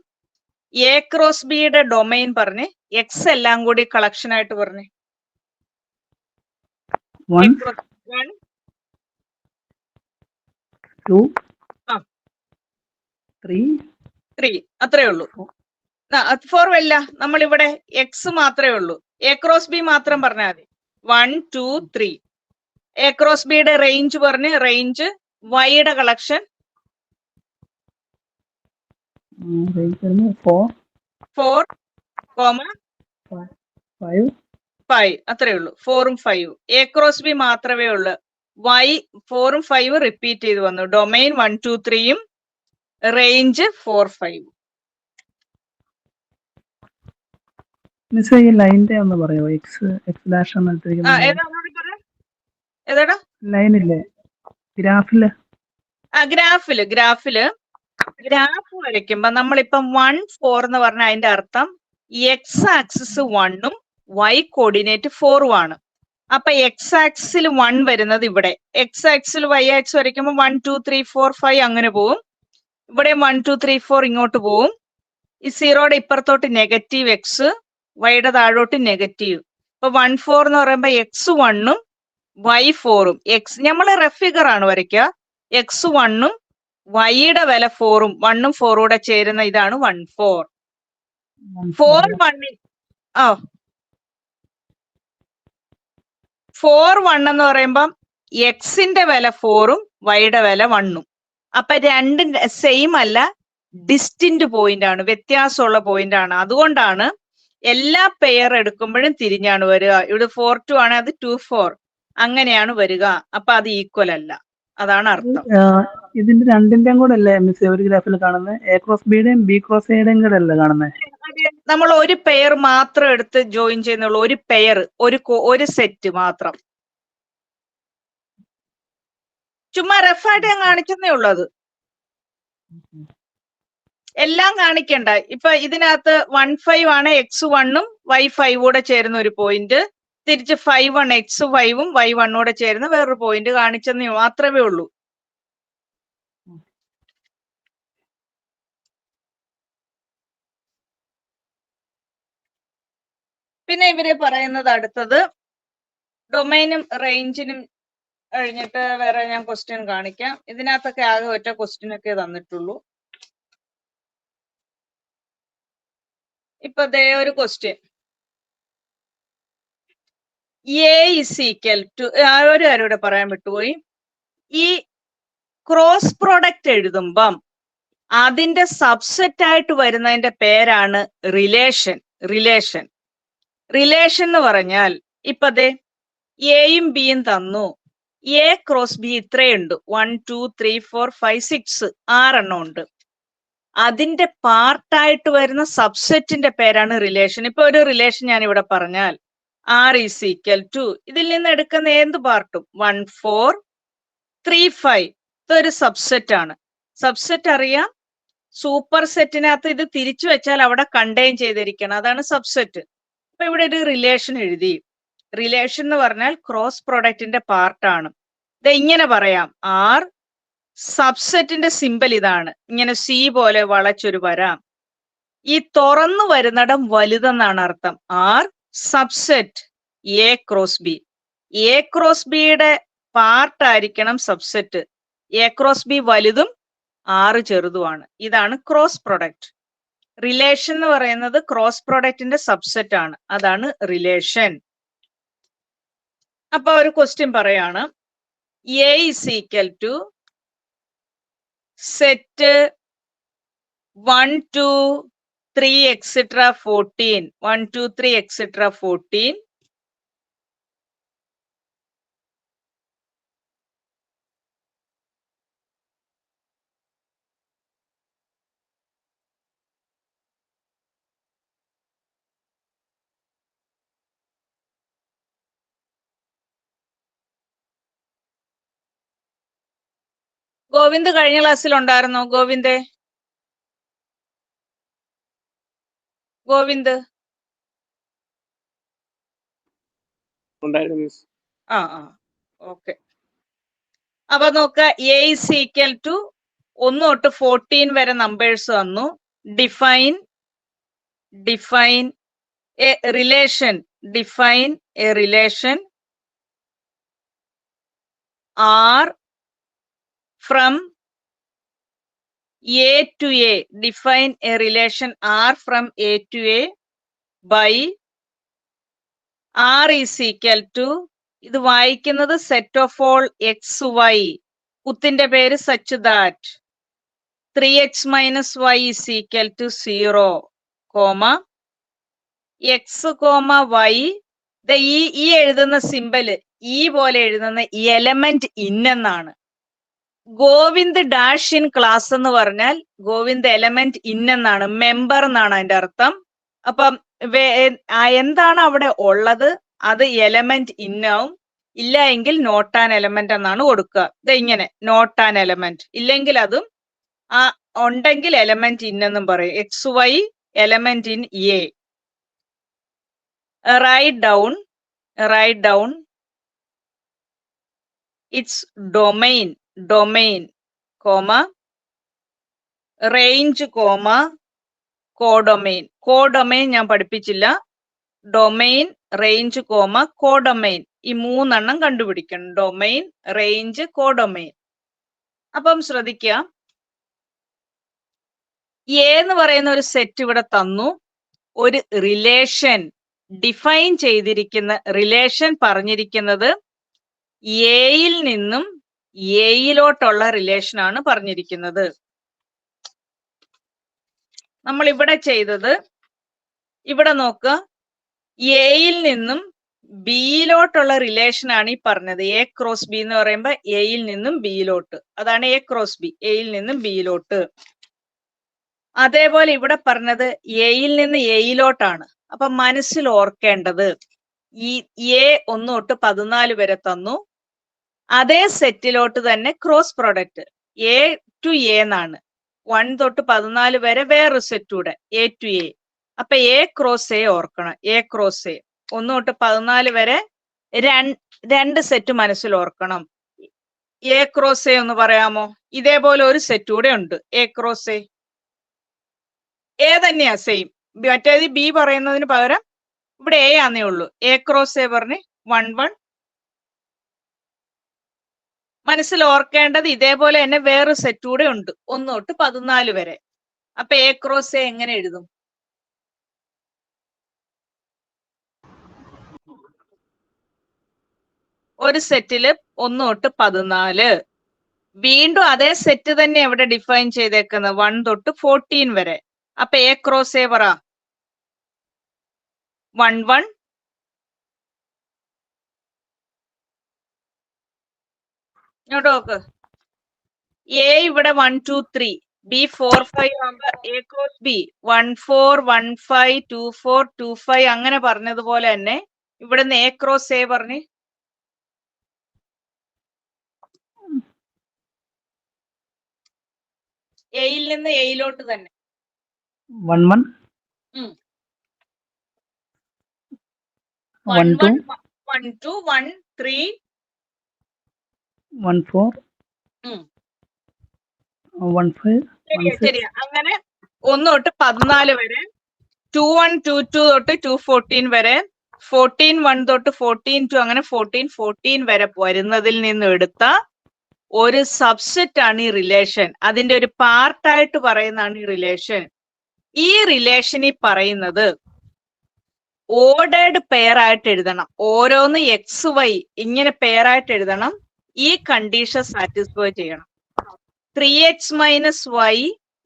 എ ക്രോസ് ബിയുടെ ഡൊമൈൻ പറഞ്ഞ് എക്സ് എല്ലാം കൂടി കളക്ഷൻ ആയിട്ട് പറഞ്ഞ് 1 1 2 ആ. 3 3 അത്രേ ഉള്ളൂ. 4 അല്ല, നമ്മളിവിടെ എക്സ് മാത്രമേ ഉള്ളൂ. എ ക്രോസ് ബി മാത്രം പറഞ്ഞാൽ മതി. 1 2 3. എ ക്രോസ് ബിയുടെ റേഞ്ച് പറഞ്ഞ് റേഞ്ച്, വൈയുടെ കളക്ഷൻ 4 4 5 5. അത്രേ ഉള്ളൂ. 4 5. എ ക്രോസ് ബി മാത്രമേ ഉള്ളൂ. വൈ 4 5 റിപ്പീറ്റ് ചെയ്ത് വന്നു. Domain 1 2 3യും range 4 5. മിസ് ഈ ലൈനിന്റെ ഒന്ന് പറയോ? എക്സ് ഡാഷ് ഏതാടാ ലൈൻ ഇല്ലേ ഗ്രാഫില്? ഗ്രാഫില് ഗ്രാഫ് വരയ്ക്കുമ്പോ നമ്മളിപ്പം 1 4 എന്ന് പറഞ്ഞ അതിന്റെ അർത്ഥം എക്സ് ആക്സിസ് 1ഉം വൈ കോർഡിനേറ്റ് 4ഉം ആണ്. അപ്പൊ എക്സ് ആക്സിൽ 1 വരുന്നത് ഇവിടെ, എക്സ് ആക്സിൽ വൈ ആക്സ് വരയ്ക്കുമ്പോൾ 1 2 3 4 5 അങ്ങനെ പോവും. ഇവിടെ 1 2 3 4 ഇങ്ങോട്ട് പോവും. ഈ 0യുടെ ഇപ്പുറത്തോട്ട് നെഗറ്റീവ് എക്സ്, വൈയുടെ താഴോട്ട് നെഗറ്റീവ്. അപ്പൊ 1 4 എന്ന് പറയുമ്പോ എക്സ് 1ഉം വൈ 4ഉം. എക്സ് നമ്മള് റഫ് ഫിഗർ ആണ് വരയ്ക്കുക. എക്സ് 1ഉം വൈയുടെ വില 4ഉം 1ഉം 4ഉം കൂടെ ചേരുന്ന ഇതാണ് 1 4. 4 1 4 1 എന്ന് പറയുമ്പം എക്സിന്റെ വില 4ഉം വൈയുടെ വില 1ഉം. അപ്പൊ രണ്ടും സെയിം അല്ല, ഡിസ്റ്റിന്റ് പോയിന്റ് ആണ്, വ്യത്യാസമുള്ള പോയിന്റ് ആണ്. അതുകൊണ്ടാണ് എല്ലാ പെയർ എടുക്കുമ്പോഴും തിരിഞ്ഞാണ് വരിക. ഇവിടെ 4 2 ആണ്, അത് 2 4 അങ്ങനെയാണ് വരിക. അപ്പൊ അത് ഈക്വൽ അല്ല, അതാണ് അർത്ഥം. ഇതിന്റെ രണ്ടിന്റെയും കൂടെ അല്ലേ മിസ് ഒരു ഗ്രാഫിൽ കാണുന്നത്? എ ക്രോസ് ബിയുടെയും ബി ക്രോസ് എയുടെയും കൂടെ അല്ലേ കാണുന്നത്? നമ്മൾ ഒരു പെയർ മാത്രം എടുത്ത് ജോയിൻ ചെയ്യുന്നുള്ളൂ, ഒരു പെയർ, ഒരു സെറ്റ് മാത്രം. ചുമ്മാ റഫായിട്ട് ഞാൻ കാണിച്ചെന്നേ ഉള്ളത്, എല്ലാം കാണിക്കണ്ട. ഇപ്പൊ ഇതിനകത്ത് 1 5 ആണ്, എക്സ് 1ഉം വൈ 5 കൂടെ ചേരുന്ന ഒരു പോയിന്റ്, തിരിച്ച് 5 1 എക്സ് 5ഉം വൈ 1 കൂടെ ചേരുന്ന വേറൊരു പോയിന്റ് കാണിച്ചെന്നേ മാത്രമേ ഉള്ളൂ. പിന്നെ ഇവര് പറയുന്നത് അടുത്തത് ഡൊമൈനും റേഞ്ചിനും കഴിഞ്ഞിട്ട് വേറെ ഞാൻ ക്വസ്റ്റ്യൻ കാണിക്കാം. ഇതിനകത്തൊക്കെ ആകെ ഒറ്റ ക്വസ്റ്റ്യൻ ഒക്കെ തന്നിട്ടുള്ളൂ. ഇപ്പൊ ദേ ഒരു question, A is equal to, ഒരു കാര്യം ഇവിടെ പറയാൻ വിട്ടുപോയി. ഈ ക്രോസ് പ്രോഡക്റ്റ് എഴുതുമ്പം അതിന്റെ സബ്സെറ്റ് ആയിട്ട് വരുന്നതിന്റെ പേരാണ് റിലേഷൻ. റിലേഷൻ എന്ന് പറഞ്ഞാൽ ഇപ്പൊ ദേ എയും ബിയും തന്നു, എ ക്രോസ് ബി ഇത്രയുണ്ട്, 1 2 3 4 5 6 6 ഉണ്ട്. അതിന്റെ പാർട്ടായിട്ട് വരുന്ന സബ്സെറ്റിന്റെ പേരാണ് റിലേഷൻ. ഇപ്പൊ ഒരു റിലേഷൻ ഞാൻ ഇവിടെ പറഞ്ഞാൽ ആർ ഈസ് ഈക്വൽ ടു, ഇതിൽ നിന്ന് എടുക്കുന്ന എന്ത് പാർട്ടും 1 4 3 5 ഇതൊരു സബ്സെറ്റ് ആണ്. സബ്സെറ്റ് അറിയാം, സൂപ്പർ സെറ്റിനകത്ത് ഇത് തിരിച്ചു വെച്ചാൽ അവിടെ കണ്ടെയ്ൻ ചെയ്തിരിക്കണം, അതാണ് സബ്സെറ്റ്. അപ്പൊ ഇവിടെ ഒരു റിലേഷൻ എഴുതി. റിലേഷൻ എന്ന് പറഞ്ഞാൽ ക്രോസ് പ്രൊഡക്റ്റിന്റെ പാർട്ടാണ്. ഇത് ഇങ്ങനെ പറയാം, ആർ സബ്സെറ്റിന്റെ സിമ്പൽ ഇതാണ്, ഇങ്ങനെ സി പോലെ വളച്ചൊരു വരാം. ഈ തുറന്നു വരുന്നിടം വലുതെന്നാണ് അർത്ഥം. R subset A cross B, A cross ബിയുടെ പാർട്ടായിരിക്കണം സബ്സെറ്റ്. എ ക്രോസ് ബി വലുതും 6 ചെറുതുമാണ്. ഇതാണ് ക്രോസ് പ്രൊഡക്റ്റ്. റിലേഷൻ എന്ന് പറയുന്നത് ക്രോസ് പ്രൊഡക്റ്റിന്റെ സബ്സെറ്റ് ആണ്, അതാണ് റിലേഷൻ. അപ്പൊ ഒരു ക്വസ്റ്റ്യൻ പറയാണ്, A is equal to set 1 2 3 etcetera 14, 1 2 3 etcetera 14 Govind കഴിഞ്ഞ ക്ലാസ്സിൽ ഉണ്ടായിരുന്നോ? ഗോവിന്ദ് ആ ഓക്കെ. അപ്പൊ നോക്ക, എ ഇസ് ഈക്വൽ ടു 1 തൊട്ട് 14 വരെ നമ്പേഴ്സ് വന്നു. Define a relation, define a relation R from A to A, define a relation R from A to A by R is equal to, ഇത് വായിക്കുന്നത് set of all x y, കുത്തിന്റെ പേര് such that 3x minus y is equal to 0, x, y. ഈ എഴുതുന്ന symbol ഈ പോലെ എഴുതുന്ന element ഇന്നെന്നാണ്. ഗോവിന്ദ് ഡാഷ് ഇൻ ക്ലാസ് എന്ന് പറഞ്ഞാൽ ഗോവിന്ദ് എലമെന്റ് ഇന്നെന്നാണ്, മെമ്പർ എന്നാണ് അതിന്റെ അർത്ഥം. അപ്പം എന്താണ് അവിടെ ഉള്ളത്, അത് എലമെന്റ് ഇന്നാവും. ഇല്ല എങ്കിൽ നോട്ട് ആൻ എലമെന്റ് എന്നാണ് കൊടുക്കുക. ഇത് ഇങ്ങനെ നോട്ട് ആൻ എലമെന്റ്, ഇല്ലെങ്കിൽ അതും ഉണ്ടെങ്കിൽ എലമെന്റ് ഇന്നെന്നും പറയും. X y element in A. Write down its domain, range, codomain. Codomain ഞാൻ പഠിപ്പിച്ചില്ല. ഡൊമൈൻ, റേഞ്ച്, കോഡൊമൈൻ, ഈ 3 എണ്ണം കണ്ടുപിടിക്കണം. Domain, range, codomain. അപ്പം ശ്രദ്ധിക്കുക, എ എന്ന് പറയുന്ന ഒരു സെറ്റ് ഇവിടെ തന്നു, ഒരു റിലേഷൻ ഡിഫൈൻ ചെയ്തിരിക്കുന്ന റിലേഷൻ പറഞ്ഞിരിക്കുന്നത് എയിൽ നിന്നും എയിലോട്ടുള്ള റിലേഷൻ ആണ് പറഞ്ഞിരിക്കുന്നത്. നമ്മൾ ഇവിടെ ചെയ്തത്, ഇവിടെ നോക്കുക, എയിൽ നിന്നും ബിയിലോട്ടുള്ള റിലേഷൻ ആണ് ഈ പറഞ്ഞത്. എ ക്രോസ് ബി എന്ന് പറയുമ്പോൾ എയിൽ നിന്നും ബിയിലോട്ട്, അതാണ് എ ക്രോസ് ബി, എയിൽ നിന്നും ബിയിലോട്ട്. അതേപോലെ ഇവിടെ പറഞ്ഞത് എയിൽ നിന്ന് എയിലോട്ടാണ്. അപ്പൊ മനസ്സിൽ ഓർക്കേണ്ടത് ഈ എ 1 തൊട്ട് 14 വരെ തന്നു. അതേ സെറ്റിലോട്ട് തന്നെ cross product A to A എന്നാണ്. 1 തൊട്ട് 14 വരെ വേറൊരു സെറ്റ് കൂടെ എ ടു എ. അപ്പൊ എ ക്രോസ് എ ഓർക്കണം. എ ക്രോസ് എ 1 തൊട്ട് 14 വരെ രണ്ട് സെറ്റ് മനസ്സിൽ ഓർക്കണം. എ ക്രോസ് എ ഒന്ന് പറയാമോ? ഇതേപോലെ ഒരു സെറ്റ് കൂടെ ഉണ്ട്, എ ക്രോസ് എ. എ തന്നെയാ സെയിം, മറ്റേത് ബി പറയുന്നതിന് പകരം ഇവിടെ എ ആന്നേ ഉള്ളൂ. എ ക്രോസ് എ പറഞ്ഞ് 1 1. മനസ്സിൽ ഓർക്കേണ്ടത് ഇതേപോലെ തന്നെ വേറെ സെറ്റ് കൂടെ ഉണ്ട്, 1 തൊട്ട് 14 വരെ. അപ്പൊ എ ക്രോസ് എ എങ്ങനെ എഴുതും? ഒരു സെറ്റില് 1 തൊട്ട് 14. വീണ്ടും അതേ സെറ്റ് തന്നെ എവിടെ ഡിഫൈൻ ചെയ്തേക്കുന്നത്? 1 തൊട്ട് 14 വരെ. അപ്പൊ എ ക്രോസ് എ പറ. 1 1. ഇങ്ങോട്ട് നോക്ക്. എ ഇവിടെ 1 2 3, ബി 4 5 ആകുമ്പോ എ ക്രോസ് ബി 1 4 1 5 2 4 2 5 അങ്ങനെ പറഞ്ഞതുപോലെ തന്നെ ഇവിടുന്ന് എ ക്രോസ് എ പറഞ്ഞ് എയിൽ നിന്ന് എയിലോട്ട് തന്നെ 1 1 1 2 1 2 1 3 1 4 1 5 ശരിയാ. അങ്ങനെ 1 തൊട്ട് 14 വരെ, 2 1 2 2 തൊട്ട് 2 14 വരെ, 14 1 തൊട്ട് 14 2 അങ്ങനെ 14 14 വരെ വരുന്നതിൽ നിന്ന് എടുത്ത ഒരു സബ്സെറ്റ് ആണ് ഈ റിലേഷൻ. അതിന്റെ ഒരു പാർട്ടായിട്ട് പറയുന്നതാണ് ഈ റിലേഷൻ. ഈ റിലേഷനിൽ പറയുന്നത് ഓർഡേർഡ് പെയർ ആയിട്ട് എഴുതണം. ഓരോന്ന് എക്സ് വൈ ഇങ്ങനെ പെയർ ആയിട്ട് എഴുതണം. ഈ കണ്ടീഷൻ സാറ്റിസ്ഫൈ ചെയ്യണം. 3x minus y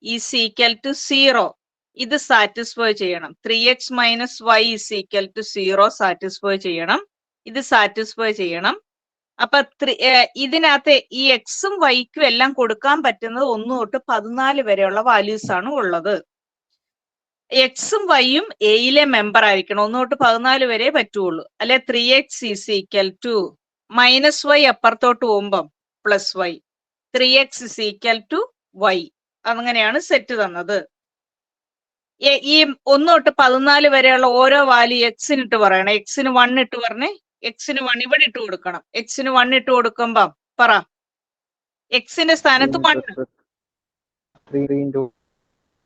is equal to 0. ഇത് സാറ്റിസ്ഫൈ ചെയ്യണം. 3x minus y is equal to 0 satisfy ചെയ്യണം. ഇത് സാറ്റിസ്ഫൈ ചെയ്യണം. അപ്പൊ ഇതിനകത്ത് ഈ എക്സും വൈക്കും എല്ലാം കൊടുക്കാൻ പറ്റുന്നത് 1 തൊട്ട് 14 വരെയുള്ള വാല്യൂസ് ആണ് ഉള്ളത്. എക്സും വൈയും എയിലെ മെമ്പർ ആയിരിക്കണം. 1 തൊട്ട് 14 വരെ പറ്റുള്ളൂ. അല്ലെ 3x is equal to minus y അപ്പുറത്തോട്ട് പോകുമ്പം plus y, 3x is equal to y. അങ്ങനെയാണ് സെറ്റ് തന്നത്. ഈ 1 തൊട്ട് 14 വരെയുള്ള ഓരോ വാല്യൂ എക്സിന് ഇട്ട് പറയണം. എക്സിന് 1 ഇട്ട് പറഞ്ഞ് എക്സിന് 1 ഇവിടെ ഇട്ട് കൊടുക്കണം. എക്സിന് 1 ഇട്ട് കൊടുക്കുമ്പം പറ, എക്സിന്റെ സ്ഥാനത്ത് 1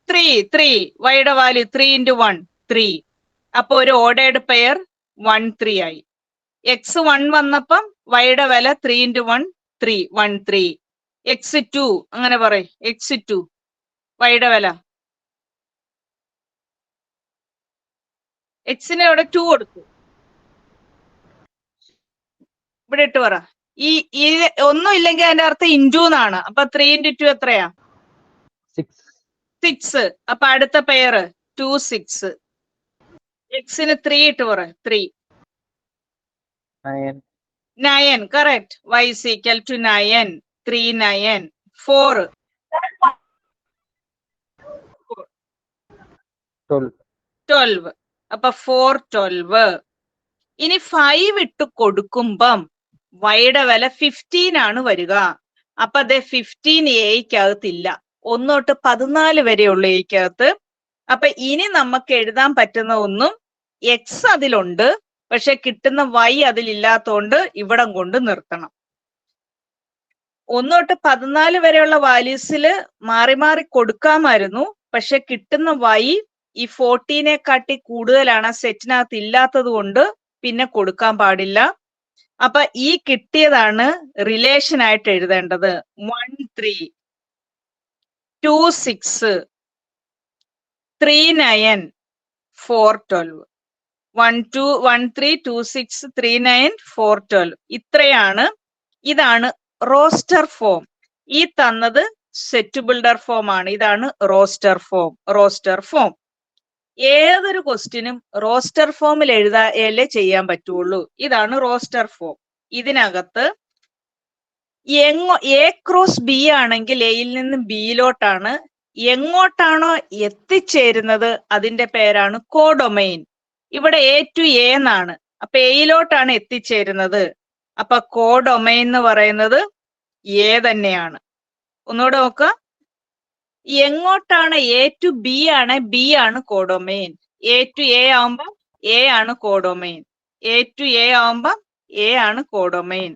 3 വൈയുടെ വാല്യൂ 3 into 1 3. അപ്പൊ ഒരു ഓർഡേർഡ് പെയർ 1 3 ആയി. എക്സ് 1 വന്നപ്പം വൈയുടെ വില 3 into 1 3 1 3. എക്സ് 2 അങ്ങനെ പറയും. എക്സ് 2 വൈയുടെ വില എക്സിന് ഇവിടെ 2 കൊടുത്തു. ഇവിടെ ഇട്ട് പറ. ഈ ഒന്നും ഇല്ലെങ്കിൽ അതിന്റെ അർത്ഥം ഇൻറ്റു എന്നാണ്. അപ്പൊ 3 into 2 എത്രയാ? 6. അപ്പൊ അടുത്ത പെയർ 2 6. എക്സിന് 3 ഇട്ട് പറ. 3 9. Correct. y is equal to 9. 3 9 4 12. അപ്പൊ 4 12. ഇനി 5 ഇട്ട് കൊടുക്കുമ്പം വൈയുടെ വില 15 ആണ് വരിക. അപ്പൊ അതെ 15 എയ്ക്കകത്തില്ല. 1 തൊട്ട് 14 വരെയുള്ള എയ്ക്കകത്ത്. അപ്പൊ ഇനി നമുക്ക് എഴുതാൻ പറ്റുന്ന ഒന്നും എക്സ് അതിലുണ്ട്, പക്ഷെ കിട്ടുന്ന വൈ അതിലില്ലാത്തോണ്ട് ഇവിടം കൊണ്ട് നിർത്തണം. 1 തൊട്ട് 14 വരെയുള്ള വാല്യൂസിൽ മാറി മാറി കൊടുക്കാമായിരുന്നു, പക്ഷെ കിട്ടുന്ന വൈ ഈ 14 കാട്ടി കൂടുതലാണ്. സെറ്റിനകത്ത് ഇല്ലാത്തത് കൊണ്ട് പിന്നെ കൊടുക്കാൻ പാടില്ല. അപ്പൊ ഈ കിട്ടിയതാണ് റിലേഷൻ ആയിട്ട് എഴുതേണ്ടത്. 1 3 2 6 3 9 4 12. ഇത്രയാണ്. ഇതാണ് റോസ്റ്റർ ഫോം. ഈ തന്നത് സെറ്റ് ബിൽഡർ ഫോം ആണ്. ഇതാണ് റോസ്റ്റർ ഫോം. ഏതൊരു ക്വസ്റ്റിനും റോസ്റ്റർ ഫോമിൽ എഴുതാലേ ചെയ്യാൻ പറ്റുള്ളൂ. ഇതാണ് റോസ്റ്റർ ഫോം. ഇതിനകത്ത് എ ക്രോസ് ബി ആണെങ്കിൽ എയിൽ നിന്ന് ബിയിലോട്ടാണ്. എങ്ങോട്ടാണോ എത്തിച്ചേരുന്നത് അതിന്റെ പേരാണ് കോഡൊമൈൻ. ഇവിടെ എ ടു എ എന്നാണ്. അപ്പൊ എയിലോട്ടാണ് എത്തിച്ചേരുന്നത്. അപ്പൊ കോഡൊമൈൻ എന്ന് പറയുന്നത് എ തന്നെയാണ്. ഒന്നുകൂടെ നോക്കുക. എങ്ങോട്ടാണ് എ ടു ബി ആണ്, ബി ആണ് കോഡൊമൈൻ. എ ടു എ ആവുമ്പോ എ ആണ് കോഡൊമൈൻ. എ ടു എ ആവുമ്പോ എ ആണ് കോഡൊമൈൻ.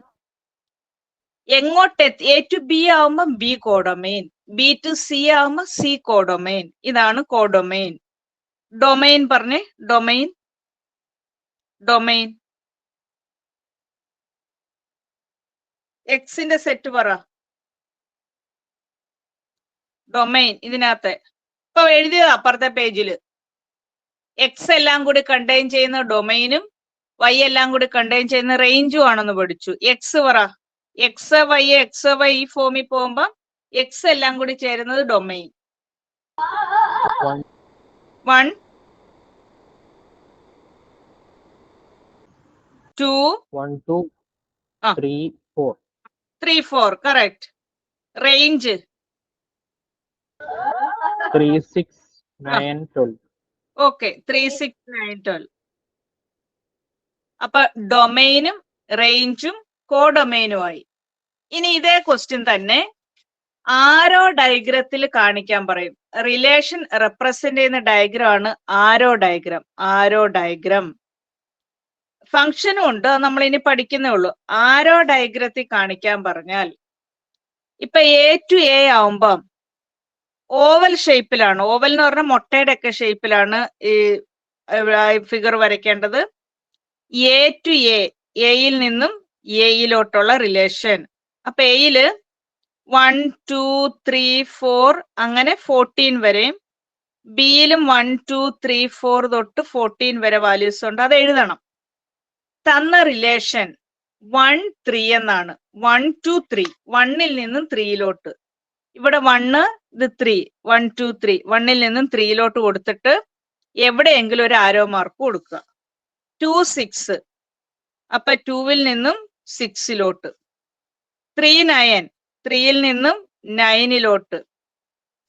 എങ്ങോട്ട് എ ടു ബി ആവുമ്പോ B codomain. B to C ആവുമ്പോ സി കോഡൊമൈൻ. ഇതാണ് കോഡൊമൈൻ. ഡൊമൈൻ പറഞ്ഞേ. ഡൊമൈൻ എക്സിന്റെ സെറ്റ് പറ. ഡൊമൈൻ ഇതിനകത്ത് ഇപ്പൊ എഴുതിയതാ അപ്പുറത്തെ പേജില്. എക്സ് എല്ലാം കൂടി കണ്ടെയ്ൻ ചെയ്യുന്ന ഡൊമൈനും വൈ എല്ലാം കൂടി കണ്ടെയ്ൻ ചെയ്യുന്ന റേഞ്ചും ആണെന്ന് പഠിച്ചു. എക്സ് പറ. എക്സ് വൈ ഈ ഫോമിൽ പോകുമ്പോ എക്സ് എല്ലാം കൂടി ചേരുന്നത് ഡൊമൈൻ. 1 2 1 2 3 4 3 4 കറക്റ്റ്. റേഞ്ച് 3 6 9 12. ഓക്കെ. 3 6 9 12. അപ്പൊ ഡൊമൈനും റേഞ്ചും കോഡൊമൈനുമായി. ഇനി ഇതേ ക്വസ്റ്റ്യൻ തന്നെ ആരോ ഡയഗ്രത്തിൽ കാണിക്കാൻ പറയും. റിലേഷൻ റെപ്രസെന്റ് ചെയ്യുന്ന ഡയഗ്രം ആണ് ആരോ ഡയഗ്രം. ഫംഗ്ഷനും ഉണ്ട്, നമ്മൾ ഇനി പഠിക്കുന്നേ ഉള്ളൂ. ആരോ ഡയഗ്രത്തിൽ കാണിക്കാൻ പറഞ്ഞാൽ ഇപ്പൊ എ ടു എ ആവുമ്പം ഓവൽ ഷേപ്പിലാണ്. ഓവൽ എന്ന് പറഞ്ഞാൽ മുട്ടയുടെ ഒക്കെ ഷേപ്പിലാണ് ഈ ഫിഗർ വരയ്ക്കേണ്ടത്. എ ടു എയിൽ നിന്നും എയിലോട്ടുള്ള റിലേഷൻ. അപ്പൊ എയില് 1 2 3 4 അങ്ങനെ 14 വരെയും, ബിയിലും 1 2 3 4 തൊട്ട് 14 വരെ വാല്യൂസ് ഉണ്ട്. അത് എഴുതണം. തന്ന റിലേഷൻ 1 3 എന്നാണ്. 1 2 3 1ൽ നിന്നും 3യിലോട്ട്. ഇവിടെ 1 ഇത് 3 1 2 3 1ൽ നിന്നും 3യിലോട്ട് കൊടുത്തിട്ട് എവിടെയെങ്കിലും ഒരു ആരോ മാർക്ക് കൊടുക്കുക. 2 6 അപ്പൊ 2ൽ നിന്നും 6യിലോട്ട്. 3 9 3ൽ നിന്നും 9യിലോട്ട്.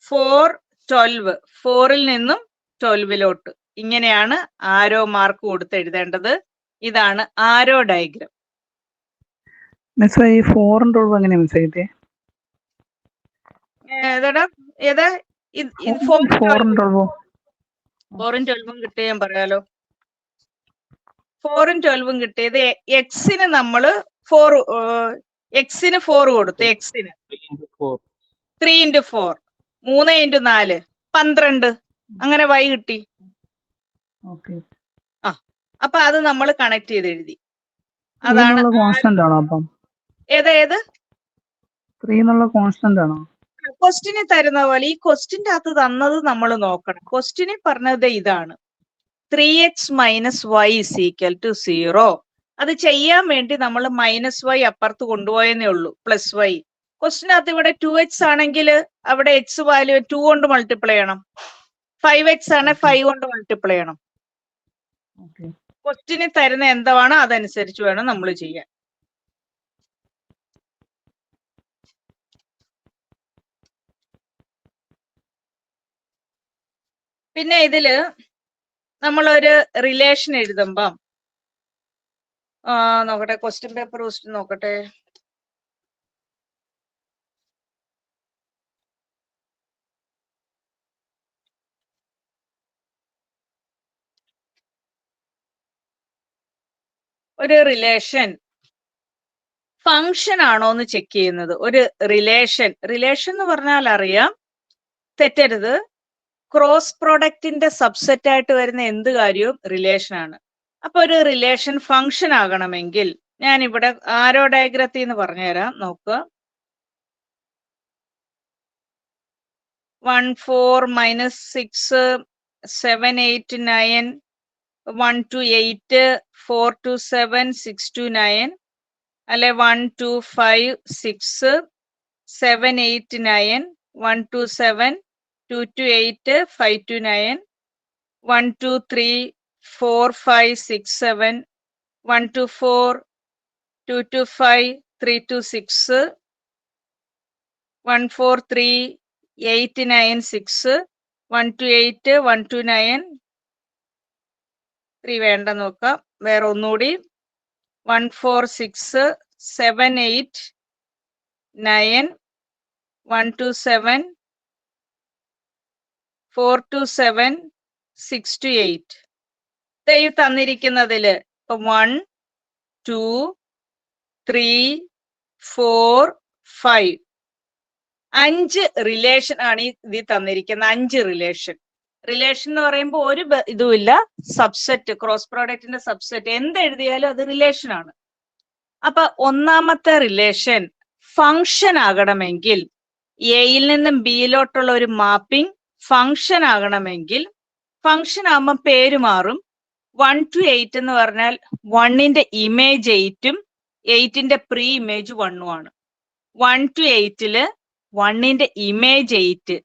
4 12 4ൽ നിന്നും 12യിലോട്ട്. ഇങ്ങനെയാണ് ആരോ മാർക്ക് കൊടുത്ത് എഴുതേണ്ടത്. ഇതാണ് ആരോ ഡയഗ്രം. മിസ് ഈ 4 12 എങ്ങനെയാ മിസ് കിട്ടിയേ? ഏതാ 4 12 4ഉം 12ഉം കിട്ടിയ ഞാൻ പറയാലോ. 4ഉം 12ഉം കിട്ടിയത് എക്സിന് നമ്മള് 4 കൊടുത്തു. എക്സിന് 3 into 4 3 into 4 12. അങ്ങനെ y കിട്ടി. അപ്പൊ അത് നമ്മൾ കണക്ട് ചെയ്ത് എഴുതി. അതാണ് കോൺസ്റ്റന്റ് ആണോ? അപ്പം ഏത് 3 എന്നുള്ള കോൺസ്റ്റന്റ് ആണോ? ക്വസ്റ്റിന് തരുന്ന പോലെ ഈ ക്വസ്റ്റിന്റെ അകത്ത് തന്നത് നമ്മൾ നോക്കണം. ക്വസ്റ്റിന് പറഞ്ഞത് ഇതാണ് 3x - y = 0. അത് ചെയ്യാൻ വേണ്ടി നമ്മൾ -y അപ്പുറത്ത് കൊണ്ടുപോയെന്നേ ഉള്ളൂ. +y. ക്വസ്റ്റിനകത്ത് ഇവിടെ 2x ആണെങ്കിൽ അവിടെ x വാല്യൂ 2 കൊണ്ട് മൾട്ടിപ്ലൈ ചെയ്യണം. 5x ആണ് 5 കൊണ്ട് മൾട്ടിപ്ലൈ ചെയ്യണം. ക്വസ്റ്റിന് തരുന്ന എന്താണോ അതനുസരിച്ച് വേണം നമ്മൾ ചെയ്യാൻ. പിന്നെ ഇതില് നമ്മളൊരു റിലേഷൻ എഴുതുമ്പം നോക്കട്ടെ, ക്വസ്റ്റ്യൻ പേപ്പർ നോക്കട്ടെ. ഒരു റിലേഷൻ ഫങ്ഷൻ ആണോ എന്ന് ചെക്ക് ചെയ്യുന്നത്. ഒരു റിലേഷൻ എന്ന് പറഞ്ഞാൽ അറിയാം, തെറ്റരുത്. ക്രോസ് പ്രോഡക്റ്റിന്റെ സബ്സെറ്റ് ആയിട്ട് വരുന്ന എന്ത് കാര്യവും റിലേഷൻ ആണ്. അപ്പൊ ഒരു റിലേഷൻ ഫങ്ഷൻ ആകണമെങ്കിൽ ഞാൻ ഇവിടെ ആരോ ഡയഗ്രത്തിൽ നിന്ന് പറഞ്ഞുതരാം. നോക്കുക. 1 4 - 6 7 8 9 1 to 8, 4 to 7, 6 to 9, അല്ലെ 1 to 5, 6, 7, 8, 9, 1 to 7, 2 to 8, 5 to 9, 1 to 3, 4, 5, 6, 7, 1 to 4, 2 to 5, 3 to 6, 1, 4, 3, 8, 9, 6, 1 to 8, 1 to 9, 3 വേണ്ട നോക്കാം. വേറെ ഒന്നുകൂടി 1, 4, 6, 7, 8, 9, 1 to 7, 4 to 7, 6 to 8. ഈ തന്നിരിക്കുന്നതില് 1, 2, 3, 4, 5 5 റിലേഷൻ ആണ് ഇതിൽ തന്നിരിക്കുന്ന 5 റിലേഷൻ. റിലേഷൻ എന്ന് പറയുമ്പോൾ ഒരു ഇതുമില്ല, സബ്സെറ്റ്, ക്രോസ് പ്രോഡക്റ്റിന്റെ സബ്സെറ്റ് എന്ത് എഴുതിയാലും അത് റിലേഷൻ ആണ്. അപ്പൊ ഒന്നാമത്തെ റിലേഷൻ ഫങ്ഷൻ ആകണമെങ്കിൽ, എയിൽ നിന്നും ബിയിലോട്ടുള്ള ഒരു മാപ്പിംഗ് ഫങ്ഷൻ ആകണമെങ്കിൽ, ഫങ്ഷൻ ആകുമ്പോൾ പേര് മാറും. 1 to 8 എന്ന് പറഞ്ഞാൽ 1ന്റെ ഇമേജ് 8ഉം 8ന്റെ പ്രീ ഇമേജ് 1ഉം ആണ്. 1 to 8ല് 1ന്റെ ഇമേജ് 8,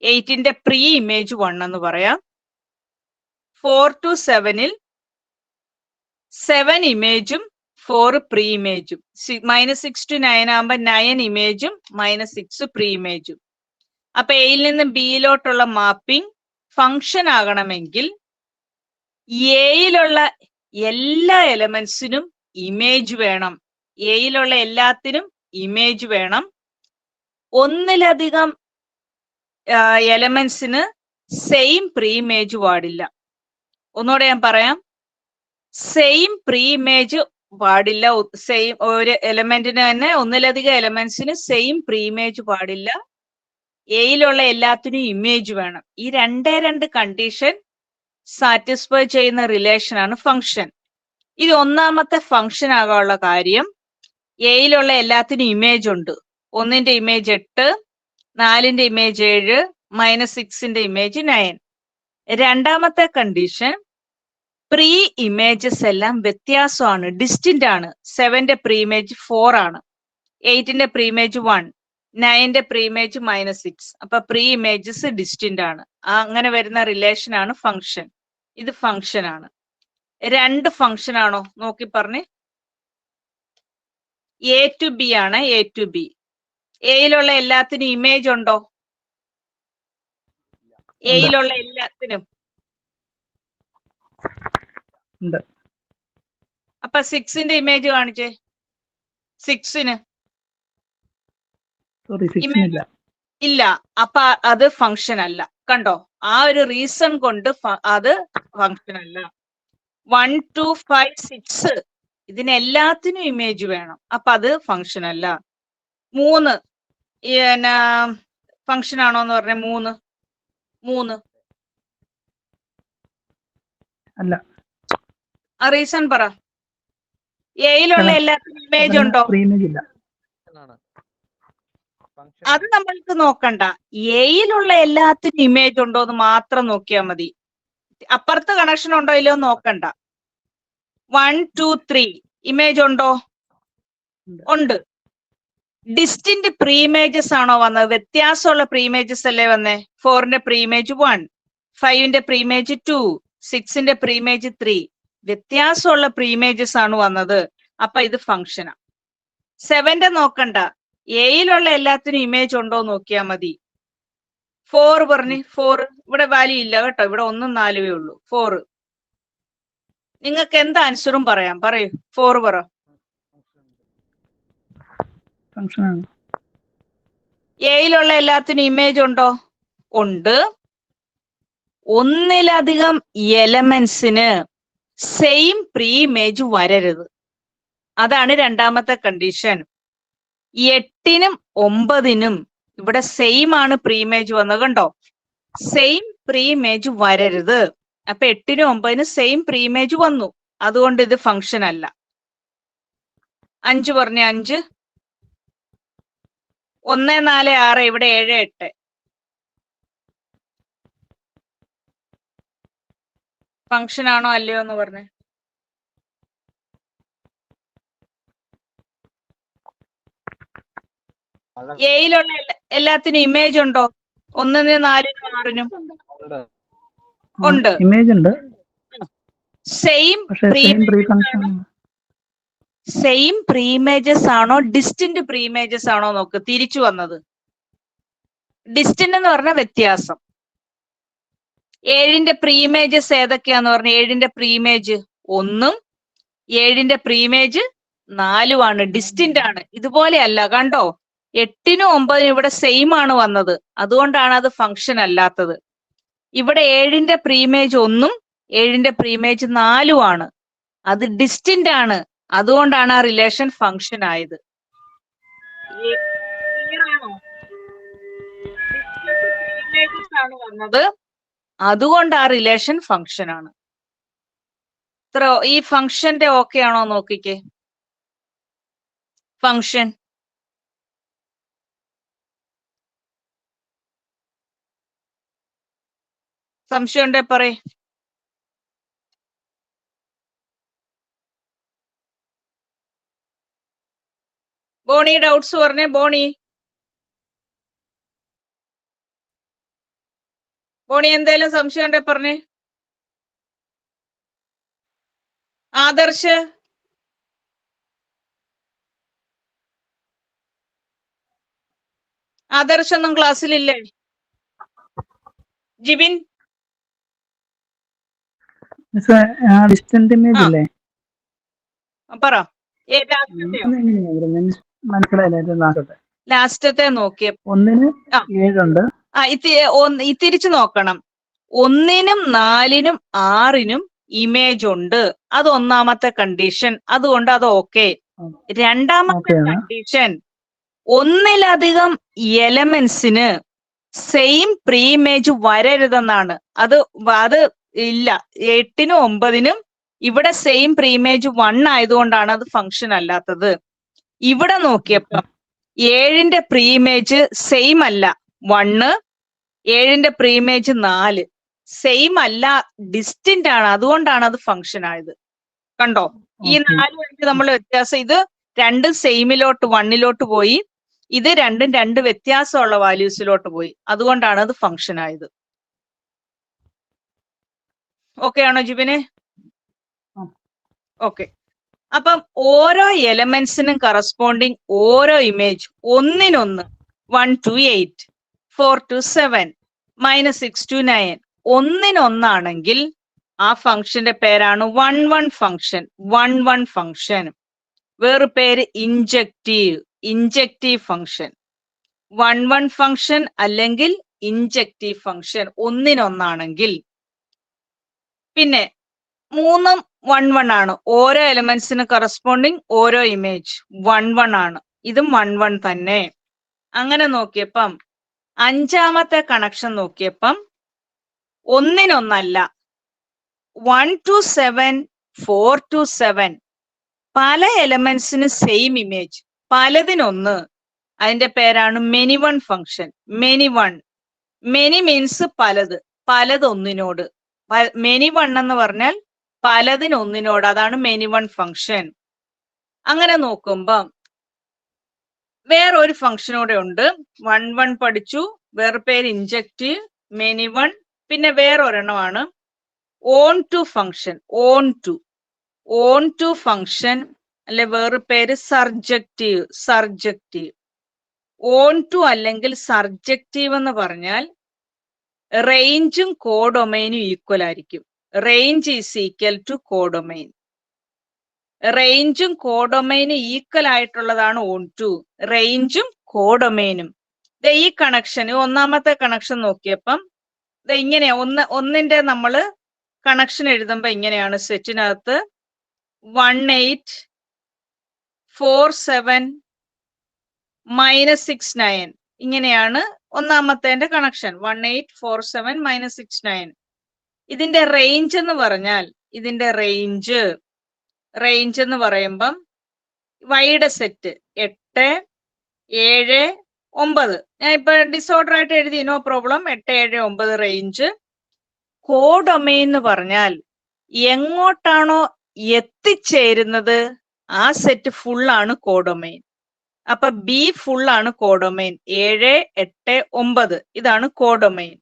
8ന്റെ പ്രീ ഇമേജ് 1 എന്ന് പറയാം. 4 to 7ൽ 7 ഇമേജും 4 പ്രീ ഇമേജും. -6 to 9 ആകുമ്പോൾ 9 ഇമേജും -6 പ്രീ ഇമേജും. അപ്പൊ എയിൽ നിന്ന് ബിയിലോട്ടുള്ള മാപ്പിംഗ് ഫങ്ഷൻ ആകണമെങ്കിൽ എയിലുള്ള എല്ലാ എലമെന്റ്സിനും ഇമേജ് വേണം. എയിലുള്ള എല്ലാത്തിനും ഇമേജ് വേണം. ഒന്നിലധികം എലമെന്റ്സിന് സെയിം പ്രീ ഇമേജ് പാടില്ല. ഒന്നുകൂടെ ഞാൻ പറയാം, സെയിം പ്രീ ഇമേജ് പാടില്ല. സെയിം ഒരു എലമെന്റിന് തന്നെ ഒന്നിലധികം എലമെന്റ്സിന് സെയിം പ്രീ ഇമേജ് പാടില്ല. എയിലുള്ള എല്ലാത്തിനും ഇമേജ് വേണം. ഈ രണ്ട് കണ്ടീഷൻ സാറ്റിസ്ഫൈ ചെയ്യുന്ന റിലേഷൻ ആണ് ഫങ്ഷൻ. ഇത് ഒന്നാമത്തെ ഫങ്ഷൻ ആകാനുള്ള കാര്യം, എയിലുള്ള എല്ലാത്തിനും ഇമേജ് ഉണ്ട്. 1ന്റെ ഇമേജ് 8, 4ന്റെ ഇമേജ് 7, -6ന്റെ ഇമേജ് 9. രണ്ടാമത്തെ കണ്ടീഷൻ, പ്രീ ഇമേജസ് എല്ലാം വ്യത്യാസമാണ്, ഡിസ്റ്റിന്റ് ആണ്. 7ന്റെ പ്രീ ഇമേജ് 4 ആണ്, 8ന്റെ പ്രീ ഇമേജ് 1, 9ന്റെ പ്രീ ഇമേജ് -6. അപ്പൊ പ്രീ ഇമേജസ് ഡിസ്റ്റിന്റ് ആണ്. അങ്ങനെ വരുന്ന റിലേഷൻ ആണ് ഫങ്ഷൻ. ഇത് ഫങ്ഷൻ ആണ്. രണ്ട് ഫങ്ഷൻ ആണോ നോക്കി പറഞ്ഞേ. എ ടു ബി ആണ്. എ ടു ബി, എയിലുള്ള എല്ലാത്തിനും ഇമേജ് ഉണ്ടോ? എയിലുള്ള എല്ലാത്തിനും ഉണ്ട്. അപ്പൊ 6ന്റെ ഇമേജ് കാണിച്ചേ. 6ന് ഇല്ല. ഇല്ല. അപ്പൊ അത് ഫങ്ഷൻ അല്ല. കണ്ടോ, ആ ഒരു റീസൺ കൊണ്ട് അത് ഫങ്ഷൻ അല്ല. 1, 2, 5, 6 ഇതിനെല്ലാത്തിനും ഇമേജ് വേണം. അപ്പൊ അത് ഫങ്ഷൻ അല്ല. 3 ഫങ്ഷൻ ആണോ എന്ന് പറഞ്ഞ 3 അല്ല. ആ റീസൺ പറ. എയിലുള്ള എല്ലാത്തിനും ഇമേജ് ഉണ്ടോ? അത് നമ്മൾക്ക് നോക്കണ്ട. എയിലുള്ള എല്ലാത്തിനും ഇമേജ് ഉണ്ടോ എന്ന് മാത്രം നോക്കിയാൽ മതി. അപ്പുറത്ത് കണക്ഷൻ ഉണ്ടോ ഇല്ലയോ നോക്കണ്ട. 1, 2, 3 ഇമേജ് ഉണ്ടോ? ഉണ്ട്. ഡിസ്റ്റിന്റ് പ്രീ ഇമേജസ് ആണോ വന്നത്? വ്യത്യാസമുള്ള പ്രീ ഇമേജസ് അല്ലേ വന്നേ? 4ന്റെ പ്രീ ഇമേജ് 1, 5ന്റെ പ്രീ ഇമേജ് 2, 6ന്റെ പ്രീ ഇമേജ് 3. വ്യത്യാസമുള്ള പ്രീ ഇമേജസ് ആണ് വന്നത്. അപ്പൊ ഇത് ഫങ്ഷനാ. 7ന്റെ നോക്കണ്ട, എയിലുള്ള എല്ലാത്തിനും ഇമേജ് ഉണ്ടോ നോക്കിയാൽ മതി. 4 പറഞ്ഞ്. 4 ഇവിടെ വാല്യൂ ഇല്ല കേട്ടോ, ഇവിടെ 1ഉം 4ഉമേ ഉള്ളൂ. 4 നിങ്ങൾക്ക് എന്താ ആൻസറും പറയാം. പറയൂ, 4 പറ. എയിലുള്ള എല്ലാത്തിനും ഇമേജ് ഉണ്ടോ? ഉണ്ട്. ഒന്നിലധികം എലമെന്റ്സിന് സെയിം പ്രീ ഇമേജ് വരരുത്. അതാണ് രണ്ടാമത്തെ കണ്ടീഷൻ. 8നും 9നും ഇവിടെ സെയിം ആണ് പ്രീ ഇമേജ് വന്നത്. കണ്ടോ, സെയിം പ്രീ ഇമേജ് വരരുത്. അപ്പൊ 8നും 9നും സെയിം പ്രീ ഇമേജ് വന്നു. അതുകൊണ്ട് ഇത് ഫങ്ഷൻ അല്ല. 5 പറഞ്ഞ 5. 1, 4, 6 ഇവിടെ 7, 8. ഫംഗ്ഷൻ ആണോ അല്ലയോ എന്ന് പറഞ്ഞേ. എയിലുള്ള എല്ലാത്തിനും ഇമേജ് ഉണ്ടോ? 1, 4, 6 ഉണ്ട്. ഇമേജ് ഉണ്ട്. സെയിം സെയിം പ്രീമേജസ് ആണോ ഡിസ്റ്റന്റ് പ്രീമേജസ് ആണോ നോക്ക്. തിരിച്ചു വന്നത് ഡിസ്റ്റന്റ് എന്ന് പറഞ്ഞ വ്യത്യാസം. 7ന്റെ പ്രീമേജസ് ഏതൊക്കെയാന്ന് പറഞ്ഞ 7ന്റെ പ്രീമേജ് 1ഉം 7ന്റെ പ്രീമേജ് 4ഉം ആണ്. ഡിസ്റ്റന്റ് ആണ്. ഇതുപോലെയല്ല കണ്ടോ. 8നും 9നും ഇവിടെ സെയിം ആണ് വന്നത്. അതുകൊണ്ടാണ് അത് ഫംഗ്ഷൻ അല്ലാത്തത്. ഇവിടെ 7ന്റെ പ്രീമേജ് 1ഉം 7ന്റെ പ്രീമേജ് 4ഉം ആണ്. അത് ഡിസ്റ്റന്റ് ആണ്. അതുകൊണ്ടാണ് ആ റിലേഷൻ ഫംഗ്ഷൻ ആയത്. ആണ് വന്നത്. അതുകൊണ്ട് ആ റിലേഷൻ ഫംഗ്ഷൻ ആണ്. ഈ ഫംഗ്ഷന്റെ ഓക്കെ ആണോ നോക്കിക്കേ. ഫംഗ്ഷൻ സംശയം ഉണ്ടേ പറയ്. ബോണി ഡൗട്ട്സ് പറഞ്ഞേ. ബോണി എന്തേലും സംശയം ഉണ്ടേ പറഞ്ഞേ. ആദർശ് ആദർശൊന്നും ക്ലാസ്സിലില്ലേ? ജിബിൻ ഡിസ്റ്റന്റ് ഇമേജ് ഇല്ലേ? പറ. മനസ്സിലായില്ല. ലാസ്റ്റത്തെ നോക്കിയ 1ന് 7 ഉണ്ട്. തിരിച്ചു നോക്കണം. 1നും 4നും 6നും ഇമേജ് ഉണ്ട്. അത് ഒന്നാമത്തെ കണ്ടീഷൻ. അതുകൊണ്ട് അത് ഓക്കെ. രണ്ടാമത്തെ കണ്ടീഷൻ ഒന്നിലധികം എലമെന്റ്സിന് സെയിം പ്രീമേജ് വരരുതെന്നാണ്. അത് ഇല്ല. 8നും 9നും ഇവിടെ സെയിം പ്രീമേജ് 1 ആയതുകൊണ്ടാണ് അത് ഫംഗ്ഷൻ അല്ലാത്തത്. ഇവിടെ നോക്കിയപ്പം 7ന്റെ പ്രീമേജ് സെയിം അല്ല 1, 7ന്റെ പ്രീമേജ് 4 സെയിം അല്ല, ഡിസ്റ്റന്റ് ആണ്. അതുകൊണ്ടാണ് അത് ഫംഗ്ഷൻ ആയത്. കണ്ടോ ഈ 4 നമ്മൾ വ്യത്യാസം. ഇത് രണ്ടും സെയിമിലോട്ട് 1ലോട്ട് പോയി. ഇത് രണ്ടും 2 വ്യത്യാസമുള്ള വാല്യൂസിലോട്ട് പോയി. അതുകൊണ്ടാണ് അത് ഫംഗ്ഷൻ ആയത്. ഓക്കെ ആണോ ജിബിനെ? ഓക്കെ. അപ്പം ഓരോ എലമെന്റ്സിനും കറസ്പോണ്ടിങ് ഓരോ ഇമേജ് ഒന്നിനൊന്ന് 1 to 8, 4 to 7, -6 to 9 ഒന്നിനൊന്നാണെങ്കിൽ ആ ഫംഗ്ഷന്റെ പേരാണ് 1-1 ഫംഗ്ഷൻ. 1-1 ഫംഗ്ഷൻ. വേറെ പേര് ഇൻജക്റ്റീവ് ഫംഗ്ഷൻ. 1-1 ഫംഗ്ഷൻ അല്ലെങ്കിൽ ഇൻജക്റ്റീവ് ഫംഗ്ഷൻ ഒന്നിനൊന്നാണെങ്കിൽ. പിന്നെ 3ഉം 1-1 ആണ്. ഓരോ എലമെന്റ്സിന് കറസ്പോണ്ടിങ് ഓരോ ഇമേജ് 1-1 ആണ്. ഇതും 1-1 തന്നെ. അങ്ങനെ നോക്കിയപ്പം 5ാമത്തെ കണക്ഷൻ നോക്കിയപ്പം ഒന്നിനൊന്നല്ല. 1 to 7, 4 to 7 പല എലമെന്റ്സിന് സെയിം ഇമേജ്. പലതിനൊന്ന്. അതിന്റെ പേരാണ് മെനി-വൺ ഫംഗ്ഷൻ. മെനി മീൻസ് പലതൊന്നിനോട്. മെനി-വൺ എന്ന് പറഞ്ഞാൽ പലതിനൊന്നിനോട്. അതാണ് മെനി-വൺ ഫംഗ്ഷൻ. അങ്ങനെ നോക്കുമ്പം വേറൊരു ഫംഗ്ഷനൂടെ ഉണ്ട്. 1-1 പഠിച്ചു. വേറെ പേര് ഇൻജക്റ്റീവ്, മെനി-വൺ. പിന്നെ വേറൊരെണ്ണമാണ് ഓൺ-ടു ഫംഗ്ഷൻ. ഓൺ-ടു ഫംഗ്ഷൻ അല്ലെ വേറെ പേര് സർജക്റ്റീവ്. ഓൺ-ടു അല്ലെങ്കിൽ സർജക്റ്റീവ് എന്ന് പറഞ്ഞാൽ റേഞ്ചും കോഡൊമൈനും ഈക്വൽ ആയിരിക്കും. Range is equal to codomain. റേഞ്ചും കോഡൊമൈനും ഈക്വൽ ആയിട്ടുള്ളതാണ് ഓൺ-ടു. റേഞ്ചും കോഡൊമൈനും. ഈ കണക്ഷന് ഒന്നാമത്തെ കണക്ഷൻ നോക്കിയപ്പം ഇങ്ങനെയാ. ഒന്നിന്റെ നമ്മള് കണക്ഷൻ എഴുതുമ്പോ ഇങ്ങനെയാണ്. സെറ്റിനകത്ത് 1, 8, 4, 7, -6, 9 ഇങ്ങനെയാണ് ഒന്നാമത്തെ കണക്ഷൻ. 1, 8, 4, 7, -6, 9. ഇതിന്റെ റേഞ്ച് എന്ന് പറഞ്ഞാൽ റേഞ്ച് എന്ന് പറയുമ്പം വൈയുടെ സെറ്റ് 8, 7, 9. ഞാൻ ഇപ്പൊ ഡിസോർഡർ ആയിട്ട് എഴുതി. No problem. 8, 7, 9 റേഞ്ച്. കോഡൊമൈൻ എന്ന് പറഞ്ഞാൽ എങ്ങോട്ടാണോ എത്തിച്ചേരുന്നത് ആ സെറ്റ് ഫുൾ ആണ് കോഡൊമൈൻ. അപ്പൊ ബി ഫുൾ ആണ് കോഡൊമൈൻ. 7, 8, 9 ഇതാണ് കോഡൊമൈൻ.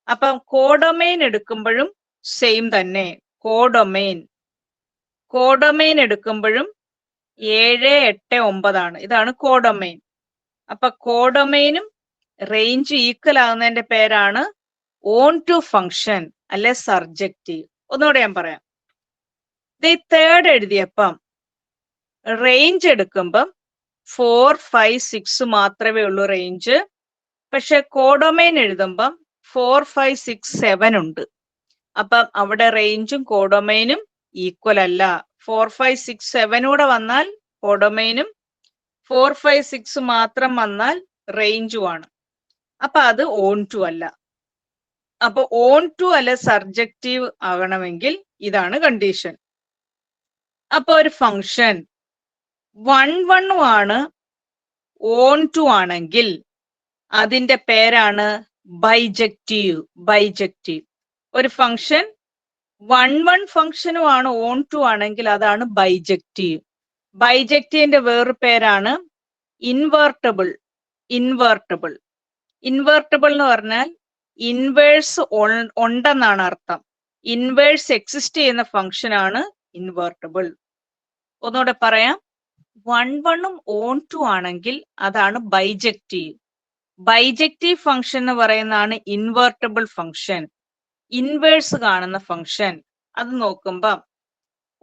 അപ്പം കോഡൊമൈൻ എടുക്കുമ്പോഴും സെയിം തന്നെ. കോഡൊമൈൻ എടുക്കുമ്പോഴും 7, 8, 9 ആണ്. ഇതാണ് കോഡൊമൈൻ. അപ്പൊ കോഡൊമൈനും റേഞ്ച് ഈക്വൽ ആകുന്നതിന്റെ പേരാണ് ഓൺ ടു ഫങ്ഷൻ അല്ലെ സർജക്റ്റീവ്. ഒന്നുകൂടെ ഞാൻ പറയാം. തേർഡ് എഴുതിയപ്പം റേഞ്ച് എടുക്കുമ്പം 4, 5, 6 മാത്രമേ ഉള്ളൂ റേഞ്ച്. പക്ഷെ കോഡൊമൈൻ എഴുതുമ്പം 4, 5, 6, 7 ഉണ്ട്. അപ്പം അവിടെ റേഞ്ചും കോഡൊമൈനും ഈക്വൽ അല്ല. 4, 5, 6, 7 കൂടെ വന്നാൽ കോഡൊമൈനും 4, 5, 6 മാത്രം വന്നാൽ റേഞ്ചുമാണ്. അപ്പൊ അത് ഓൺ ടു അല്ല. അപ്പൊ ഓൺ ടു അല്ല സർജക്റ്റീവ് ആകണമെങ്കിൽ ഇതാണ് കണ്ടീഷൻ. അപ്പൊ ഒരു ഫങ്ഷൻ 1, 1 ആണ് ഓൺ ടു ആണെങ്കിൽ അതിന്റെ പേരാണ് ബൈജക്റ്റീവ്. ഒരു ഫങ്ഷൻ 1, 1 ഫങ്ഷനും ആണ് ഓൺ ടു ആണെങ്കിൽ അതാണ് ബൈജക്റ്റീവ്. ബൈജക്റ്റീവിന്റെ വേറൊരു പേരാണ് ഇൻവേർട്ടബിൾ എന്ന് പറഞ്ഞാൽ ഇൻവേഴ്സ് ഉണ്ടെന്നാണ് അർത്ഥം. ഇൻവേഴ്സ് എക്സിസ്റ്റ് ചെയ്യുന്ന ഫങ്ഷൻ ആണ് ഇൻവേർട്ടബിൾ. ഒന്നുകൂടെ പറയാം. 1, 1 ഓൺ ടു ആണെങ്കിൽ അതാണ് ബൈജക്റ്റീവ് ഫങ്ഷൻ എന്ന് പറയുന്നതാണ് ഇൻവേർട്ടബിൾ ഫങ്ഷൻ. ഇൻവേഴ്സ് കാണുന്ന ഫങ്ഷൻ അത് നോക്കുമ്പം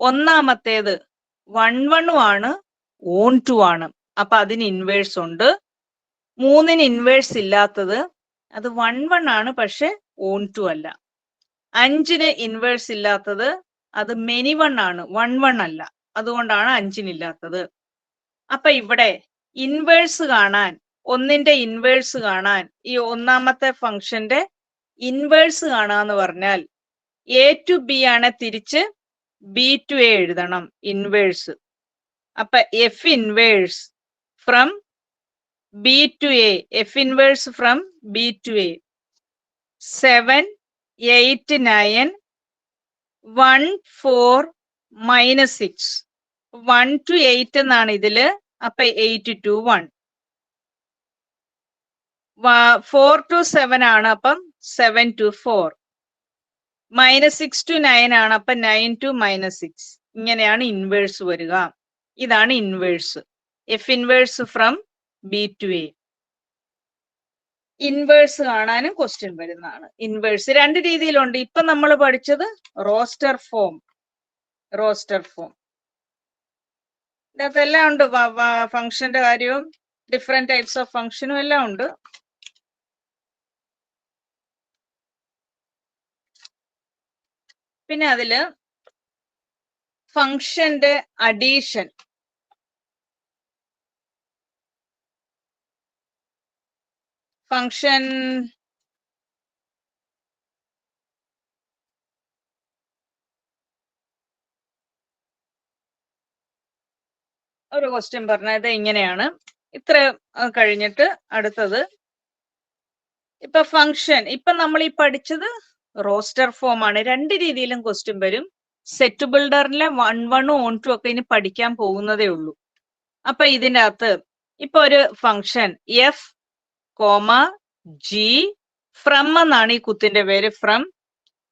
ഒന്നാമത്തേത് 1, 1 ആണ് ഓൺ ടു ആണ്. അപ്പൊ അതിന് ഇൻവേഴ്സ് ഉണ്ട്. 3ന് ഇൻവേഴ്സ് ഇല്ലാത്തത് അത് 1, 1 ആണ് പക്ഷെ ഓൺ ടു അല്ല. 5ന് ഇൻവേഴ്സ് ഇല്ലാത്തത് അത് മെനി 1 ആണ്, 1, 1 അല്ല. അതുകൊണ്ടാണ് 5ന് ഇല്ലാത്തത്. അപ്പൊ ഇവിടെ ഇൻവേഴ്സ് കാണാൻ, ഒന്നിന്റെ ഇൻവേഴ്സ് കാണാൻ, ഈ ഒന്നാമത്തെ ഫംഗ്ഷന്റെ ഇൻവേഴ്സ് കാണാന്ന് പറഞ്ഞാൽ എ ടു ബി ആണ്, തിരിച്ച് ബി ടു എ എഴുതണം ഇൻവേഴ്സ്. അപ്പൊ f inverse from B to A, f inverse from B to A 7, 8, 9, 1, 4, -6. 1 to 8 എന്നാണ് ഇതില്. അപ്പൊ 8 to 1. 4 to 7 ആണ്. അപ്പം 7 to 4. -6 to 9 ആണ്. അപ്പൊ 9 to -6. ഇങ്ങനെയാണ് ഇൻവേഴ്സ് വരിക. ഇതാണ് inverse. F inverse from B to A. Inverse കാണാനും ക്വസ്റ്റ്യൻ വരുന്നതാണ്. ഇൻവേഴ്സ് 2 രീതിയിലുണ്ട്. ഇപ്പൊ നമ്മൾ പഠിച്ചത് റോസ്റ്റർ ഫോം. ഇതിനകത്ത് എല്ലാം ഉണ്ട്. ഫംഗ്ഷന്റെ കാര്യവും ഡിഫറെന്റ് ടൈപ്സ് ഓഫ് ഫംഗ്ഷനും എല്ലാം ഉണ്ട്. പിന്നെ അതില് ഫംഗ്ഷന്റെ അഡീഷൻ, ഫംഗ്ഷൻ ഒരു ക്വസ്റ്റ്യൻ പറഞ്ഞത് ഇങ്ങനെയാണ്. ഇത്ര കഴിഞ്ഞിട്ട് അടുത്തത് ഇപ്പൊ ഫംഗ്ഷൻ, ഇപ്പൊ നമ്മൾ ഈ പഠിച്ചത് റോസ്റ്റർ ഫോം ആണ്. 2 രീതിയിലും ക്വസ്റ്റ്യൻ വരും. സെറ്റ് ബിൽഡറിലെ 1, 1 ഓൺ ടു ഒക്കെ ഇനി പഠിക്കാൻ പോകുന്നതേ ഉള്ളൂ. അപ്പൊ ഇതിന്റെ അകത്ത് ഇപ്പൊ ഒരു function f comma g from എന്നാണ് ഈ കുത്തിന്റെ പേര്. From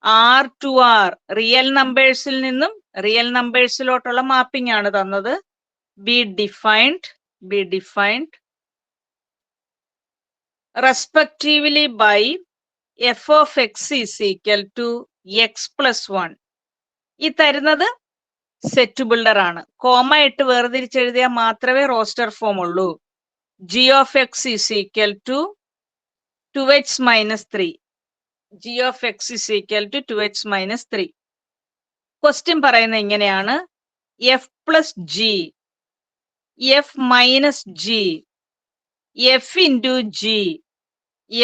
R to R, real നമ്പേഴ്സിൽ നിന്നും റിയൽ നമ്പേഴ്സിലോട്ടുള്ള മാപ്പിംഗ് ആണ് തന്നത്. be defined respectively by f of x is equal to x plus 1. ഈ തരുന്നത് സെറ്റ് ബിൽഡർ ആണ്. കോമ ഇട്ട് വേർതിരിച്ചെഴുതിയാൽ മാത്രമേ റോസ്റ്റർ ഫോം ഉള്ളൂ. g of x is equal to 2x minus 3. g of x is equal to 2x minus 3. Question പറയുന്നത് ഇങ്ങനെയാണ്. f plus g, f minus g, f into g,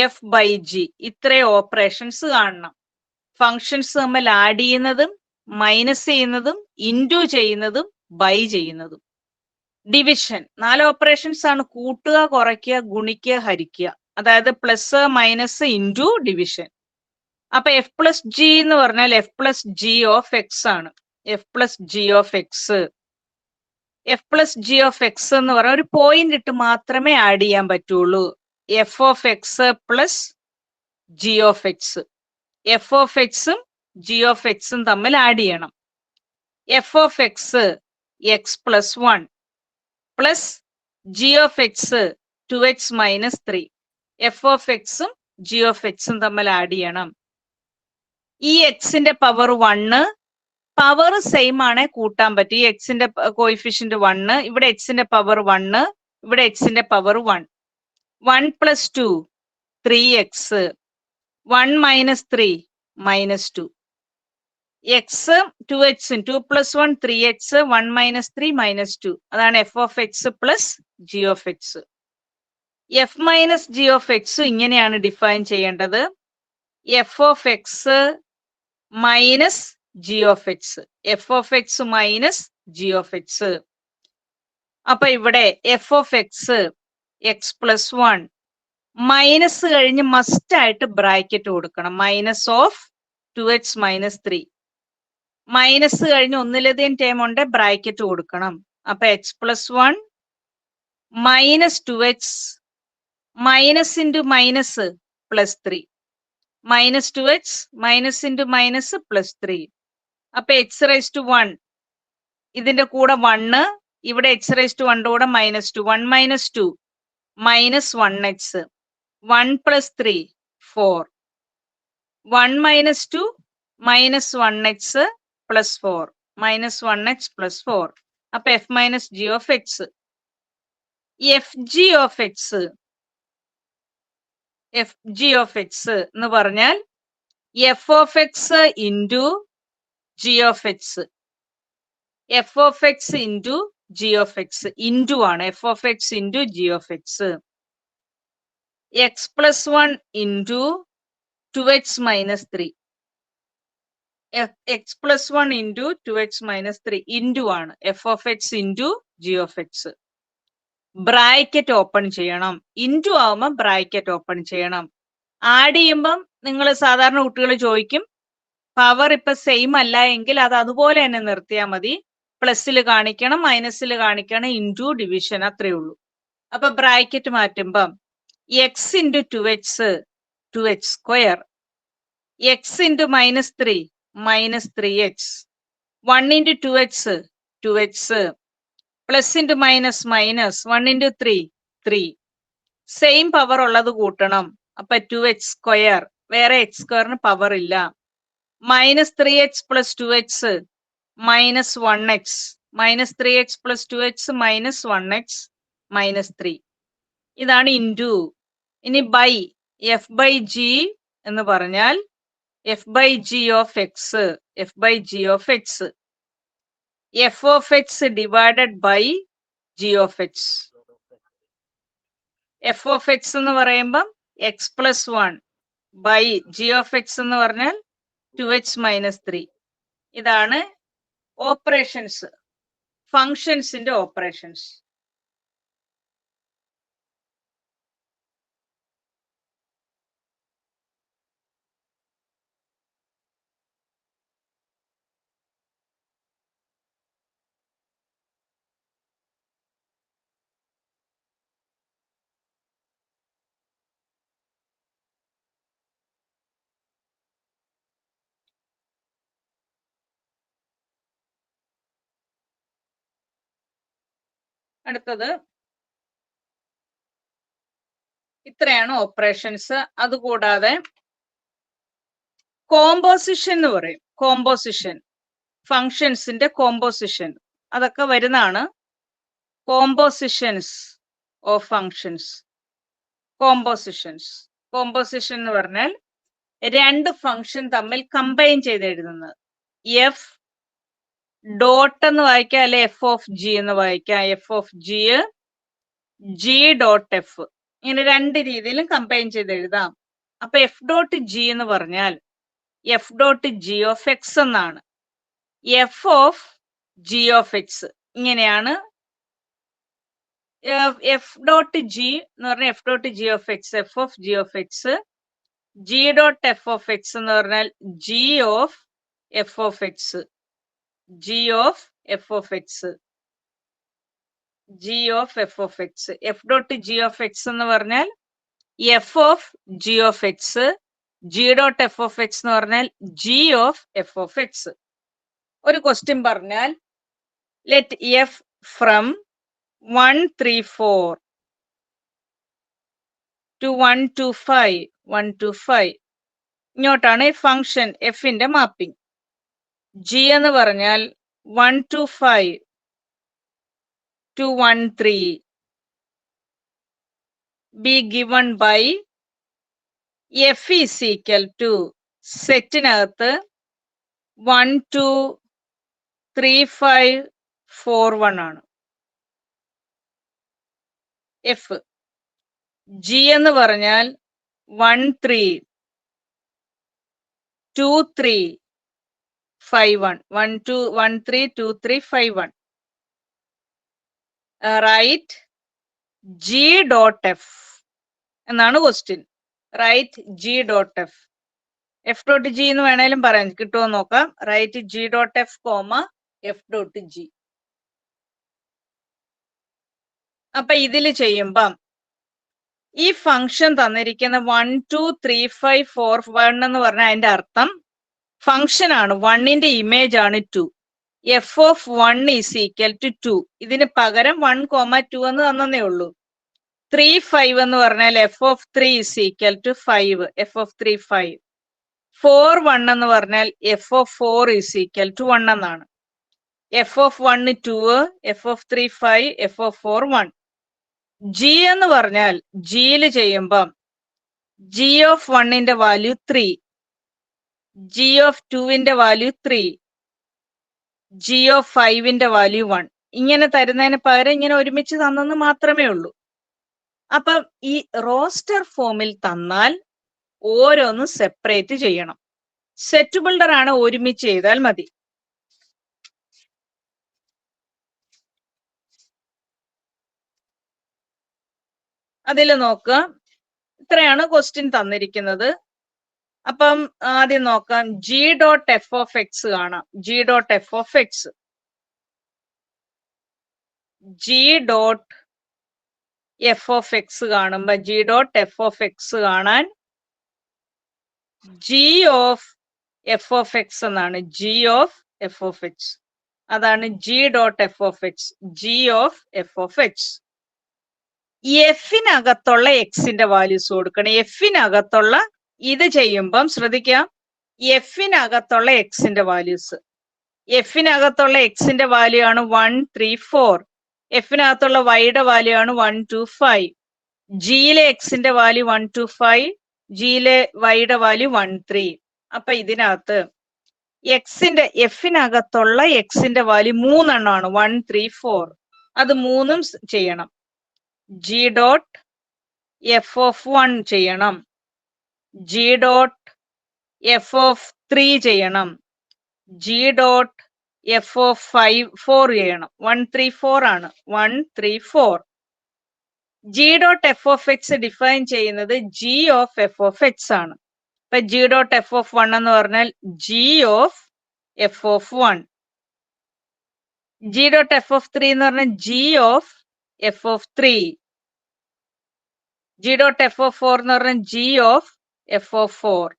f by g. ഇത്രയും operations കാണണം. Functions തമ്മിൽ add ചെയ്യുന്നതും minus ചെയ്യുന്നതും into ചെയ്യുന്നതും by ചെയ്യുന്നതും. Division 4 operations ആണ്. കൂട്ടുക, കുറയ്ക്കുക, ഗുണിക്കുക, ഹരിക്കുക. അതായത് പ്ലസ്, മൈനസ്, ഇൻറ്റു, ഡിവിഷൻ. അപ്പൊ എഫ് പ്ലസ് ജി എന്ന് പറഞ്ഞാൽ f plus g of X ആണ്. F plus g of x. F plus g of x എന്ന് പറഞ്ഞാൽ ഒരു പോയിന്റ് ഇട്ട് മാത്രമേ ആഡ് ചെയ്യാൻ പറ്റുള്ളൂ. F of x plus g of x. F of എക്സും ജി ഓഫ് എക്സും തമ്മിൽ ആഡ് ചെയ്യണം. F of x x plus 1 plus g of X 2x minus 3. F of എക്സും ജി ഓഫ് എക്സും തമ്മിൽ ആഡ് ചെയ്യണം. ഈ എക്സിന്റെ പവർ 1, പവർ സെയിം ആണ്, കൂട്ടാൻ പറ്റും. ഈ എക്സിന്റെ കോയിഫിഷ്യന്റ് 1, ഇവിടെ എക്സിന്റെ പവർ 1, ഇവിടെ എക്സിന്റെ power 1. 1 plus 2 3x. 1 minus 3 minus 2. X 2x, 2 plus 1 3x, 1 minus 3 minus 2. അതാണ് F of x plus g of x. F minus g of x ഇങ്ങനെയാണ് ഡിഫൈൻ ചെയ്യേണ്ടത്. F of X minus g of x. F of X minus g of X. അപ്പൊ ഇവിടെ F of x x plus 1 minus കഴിഞ്ഞ് must ആയിട്ട് bracket കൊടുക്കണം. Minus of 2x minus 3. Minus കഴിഞ്ഞ് ഒന്നിലധികം term ഉണ്ട്, ബ്രാക്കറ്റ് കൊടുക്കണം. അപ്പൊ X plus 1 minus 2x minus into minus plus 3. Minus 2x minus into minus plus 3. അപ്പൊ എക്സ് റൈസ് ടു 1 ഇതിന്റെ കൂടെ 1, ഇവിടെ എക്സ് റൈസ് ടു 1 കൂടെ minus 2. 1 minus 2 minus 1x. 1 plus 3 4. 1 minus 2 minus 1x plus 4. Minus 1x plus 4. അപ്പൊ f minus g of x. F g of x, f g of x എന്ന് പറഞ്ഞാൽ f of x into g of x. F of x into g of x. Into ആണ്. F of x into g of x. X plus 1 into 2x minus 3. X plus 1 into 2x minus 3 into ആണ്. F of x into g of x. Bracket open ചെയ്യണം. Into ആവുമ്പോൾ bracket open ചെയ്യണം. Add ചെയ്യുമ്പം നിങ്ങൾ സാധാരണ കുട്ടികൾ ചോദിക്കും, power ഇപ്പൊ സെയിം അല്ല എങ്കിൽ അത് അതുപോലെ തന്നെ നിർത്തിയാൽ മതി. പ്ലസ്സിൽ കാണിക്കണം, മൈനസിൽ കാണിക്കണം, ഇൻറ്റു ഡിവിഷൻ, അത്രേ ഉള്ളൂ. അപ്പൊ ബ്രാക്കറ്റ് മാറ്റുമ്പം x into 2x 2x square. X into minus 3 minus 3x. 1 into 2x 2x. Plus into minus minus 1 into 3 3. Same power ഉള്ളത് കൂട്ടണം. അപ്പൊ 2x സ്ക്വയർ. വേറെ എക്സ് സ്ക്വയറിന് പവർ ഇല്ല. Minus 3x plus 2x minus 1x. Minus 3x plus 2x minus 1x minus 3. ഇതാണ് into. ഇനി by F by g എന്ന് പറഞ്ഞാൽ f by g of x. F by g of x. F of x divided by g of x. F of x എന്ന് പറയുമ്പം x plus 1 by g of x എന്ന് പറഞ്ഞാൽ 2x minus 3. ഇതാണ് operations, ഫങ്ഷൻസിന്റെ operations. അടുത്തത് ഇത്രയാണ് operations. അതുകൂടാതെ composition എന്ന് പറയും. കോമ്പോസിഷൻ, ഫങ്ഷൻസിന്റെ കോമ്പോസിഷൻ, അതൊക്കെ വരുന്നതാണ്. Compositions of functions. Compositions, composition എന്ന് പറഞ്ഞാൽ രണ്ട് ഫങ്ഷൻ തമ്മിൽ കമ്പൈൻ ചെയ്ത് എഴുതുന്നത്. എഫ് ഡോട്ട് എന്ന് വായിക്കാം, അല്ലെ എഫ് ഓഫ് ജി എന്ന് വായിക്കാം. F of G, G dot F, ഇങ്ങനെ രണ്ട് രീതിയിലും കമ്പൈൻ ചെയ്ത് എഴുതാം. അപ്പൊ എഫ് ഡോട്ട് ജി എന്ന് പറഞ്ഞാൽ f dot G of x എന്നാണ്. F of g of x ഇങ്ങനെയാണ്. എഫ് ഡോട്ട് ജി എന്ന് പറഞ്ഞാൽ f dot G of x, f of g of X G dot F of x എന്ന് പറഞ്ഞാൽ G of F of X, g of F of X, g of F of x. F dot G of x എന്ന് പറഞ്ഞാൽ f of g of X, G dot F of x എന്ന് പറഞ്ഞാൽ G of F of X. ഒരു question പറഞ്ഞാൽ let F from 134 to 125, 125 ഇങ്ങോട്ടാണ് ഈ function എഫിന്റെ mapping. G എന്ന് പറഞ്ഞാൽ 125 to 13 be given by f is equal to സെറ്റിനകത്ത് 1 2 3 5 4 1 ആണ് എഫ്. ജി എന്ന് പറഞ്ഞാൽ 1 3 2 3 5 1, 1 2 1 3 2 3 5 1. റൈറ്റ് ജി ഡോട്ട് എഫ് എന്നാണ് question. Write g dot f. F dot g എന്ന് വേണേലും പറയാം, കിട്ടുമോ നോക്കാം. Write g dot f comma f dot g. അപ്പൊ ഇതിൽ ചെയ്യുമ്പം ഈ ഫംഗ്ഷൻ തന്നിരിക്കുന്ന 1 2 3 5 4 1 എന്ന് പറഞ്ഞാൽ അതിന്റെ അർത്ഥം ഫംഗ്ഷൻ ആണ്. 1ന്റെ ഇമേജ് ആണ് 2. F of 1 is equal to 2. ഇതിന് പകരം 1 2 എന്ന് തന്നേ ഉള്ളൂ. 3 5 എന്ന് പറഞ്ഞാൽ f of 3 is equal to 5, f of 3 5. 4 1 എന്ന് പറഞ്ഞാൽ f of 4 is equal to 1 എന്നാണ്. F of 1 2, f of 3 5, f of 4 1. G എന്ന് പറഞ്ഞാൽ ജിയിൽ ചെയ്യുമ്പം ജി ഓഫ് 1ന്റെ വാല്യൂ 3, ജി ഓഫ് 2ന്റെ വാല്യൂ 3, ജി ഓഫ് 5ന്റെ വാല്യൂ 1. ഇങ്ങനെ തരുന്നതിന് പകരം ഇങ്ങനെ ഒരുമിച്ച് തന്നെന്ന് മാത്രമേ ഉള്ളൂ. അപ്പം ഈ റോസ്റ്റർ ഫോമിൽ തന്നാൽ ഓരോന്നും സെപ്പറേറ്റ് ചെയ്യണം. സെറ്റ് ബിൽഡർ ആണ് ഒരുമിച്ച് ചെയ്താൽ മതി. അതിൽ നോക്കുക, ഇത്രയാണ് ക്വസ്റ്റ്യൻ തന്നിരിക്കുന്നത്. അപ്പം ആദ്യം നോക്കാം, g dot F of x കാണാം. G dot F of X, G dot F of x കാണുമ്പോ g dot F of x കാണാൻ g of F of x എന്നാണ്. G of F of x, അതാണ് g dot F of X, g of F of x. എഫിനകത്തുള്ള എക്സിന്റെ values കൊടുക്കണം. എഫിനകത്തുള്ള ഇത് ചെയ്യുമ്പം ശ്രദ്ധിക്കാം, എഫിനകത്തുള്ള എക്സിന്റെ വാല്യൂസ്, എഫിനകത്തുള്ള എക്സിന്റെ വാല്യൂ ആണ് 1 3 4. എഫിനകത്തുള്ള വൈയുടെ വാല്യൂ ആണ് 1 2 5. ജിയിലെ എക്സിന്റെ വാല്യൂ 1 2 5, ജിയിലെ വൈയുടെ വാല്യൂ 1 3. അപ്പൊ ഇതിനകത്ത് എക്സിന്റെ എഫിനകത്തുള്ള എക്സിന്റെ വാല്യൂ 3 എണ്ണമാണ്, 1 3 4. അത് 3ഉം ചെയ്യണം. ജി ഡോട്ട് എഫ് ഓഫ് 1 ചെയ്യണം, ജി ഡോട്ട് എഫ് ഓഫ് 3 ചെയ്യണം, ജി ഡോട്ട് എഫ് ഓഫ് 4 ചെയ്യണം. 1 3 4 ആണ്, 1 3 4. G dot F of X define ചെയ്യുന്നത് G of F of X ആണ്. ഇപ്പൊ ജി ഡോട്ട് എഫ് ഓഫ് 1 എന്ന് പറഞ്ഞാൽ G of F of 1. G dot F of 3 എന്ന് പറഞ്ഞാൽ G of F of 3. G dot F of 4 എന്ന് പറഞ്ഞാൽ G of F of 4.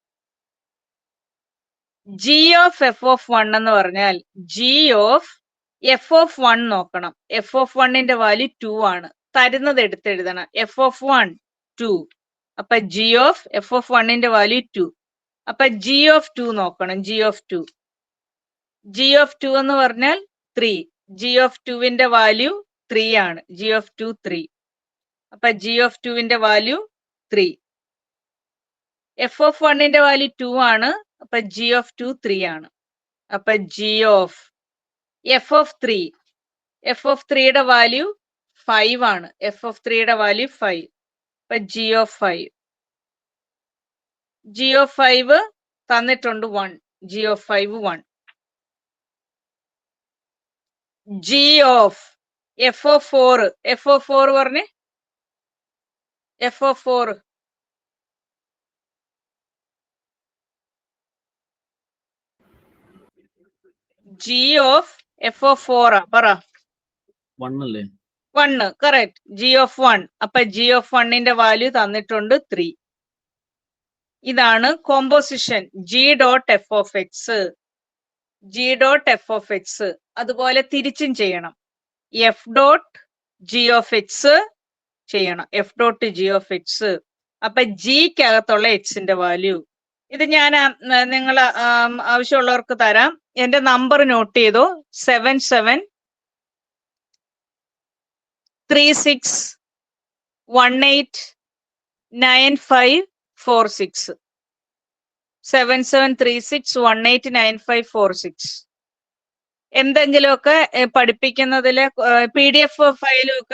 G of F of 1 എന്ന് പറഞ്ഞാൽ ജി ഓഫ് എഫ് ഓഫ് 1 നോക്കണം. F of 1ന്റെ വാല്യൂ 2 ആണ്. തരുന്നത് എടുത്തെഴുതണം. F of 1 2. അപ്പൊ ജി ഓഫ് എഫ് ഓഫ് 1ന്റെ വാല്യൂ 2. അപ്പൊ ജി ഓഫ് 2 നോക്കണം. ജി ഓഫ് 2, ജി ഓഫ് 2 എന്ന് പറഞ്ഞാൽ 3. ജി ഓഫ് 2ന്റെ വാല്യൂ 3 ആണ്. G of 2 3. അപ്പൊ ജി ഓഫ് 2ന്റെ വാല്യൂ 3. എഫ് ഓഫ് 1ന്റെ വാല്യൂ 2 ആണ്. അപ്പൊ ജി ഓഫ് 2 3 ആണ്. അപ്പൊ G of F of 3, F of 3യുടെ വാല്യൂ 5 ആണ്. എഫ് ഓഫ് 3യുടെ വാല്യൂ 5. അപ്പൊ ജി ഓഫ് 5, ജി ഓഫ് 5 തന്നിട്ടുണ്ട് 1. G of 5 1. G of F of 4, F of 4 പറഞ്ഞേ, F of 4 G of F of 4 പറ. 1 അല്ലേ? 1 കറക്റ്റ്. G of 1. അപ്പൊ G of 1ന്റെ വാല്യൂ തന്നിട്ടുണ്ട് 3. ഇതാണ് composition G dot F of X. G dot F of X. അതുപോലെ തിരിച്ചും ചെയ്യണം. F dot G of X ചെയ്യണം. F dot G of X. അപ്പൊ ജിക്കകത്തുള്ള എക്സിന്റെ വാല്യൂ ഇത് ഞാൻ നിങ്ങൾ ആവശ്യമുള്ളവർക്ക് തരാം. എന്റെ നമ്പർ നോട്ട് ചെയ്തോ. 7736189546. 7736189546. എന്തെങ്കിലുമൊക്കെ പഠിപ്പിക്കുന്നതില് PDF ഫയലും ഒക്കെ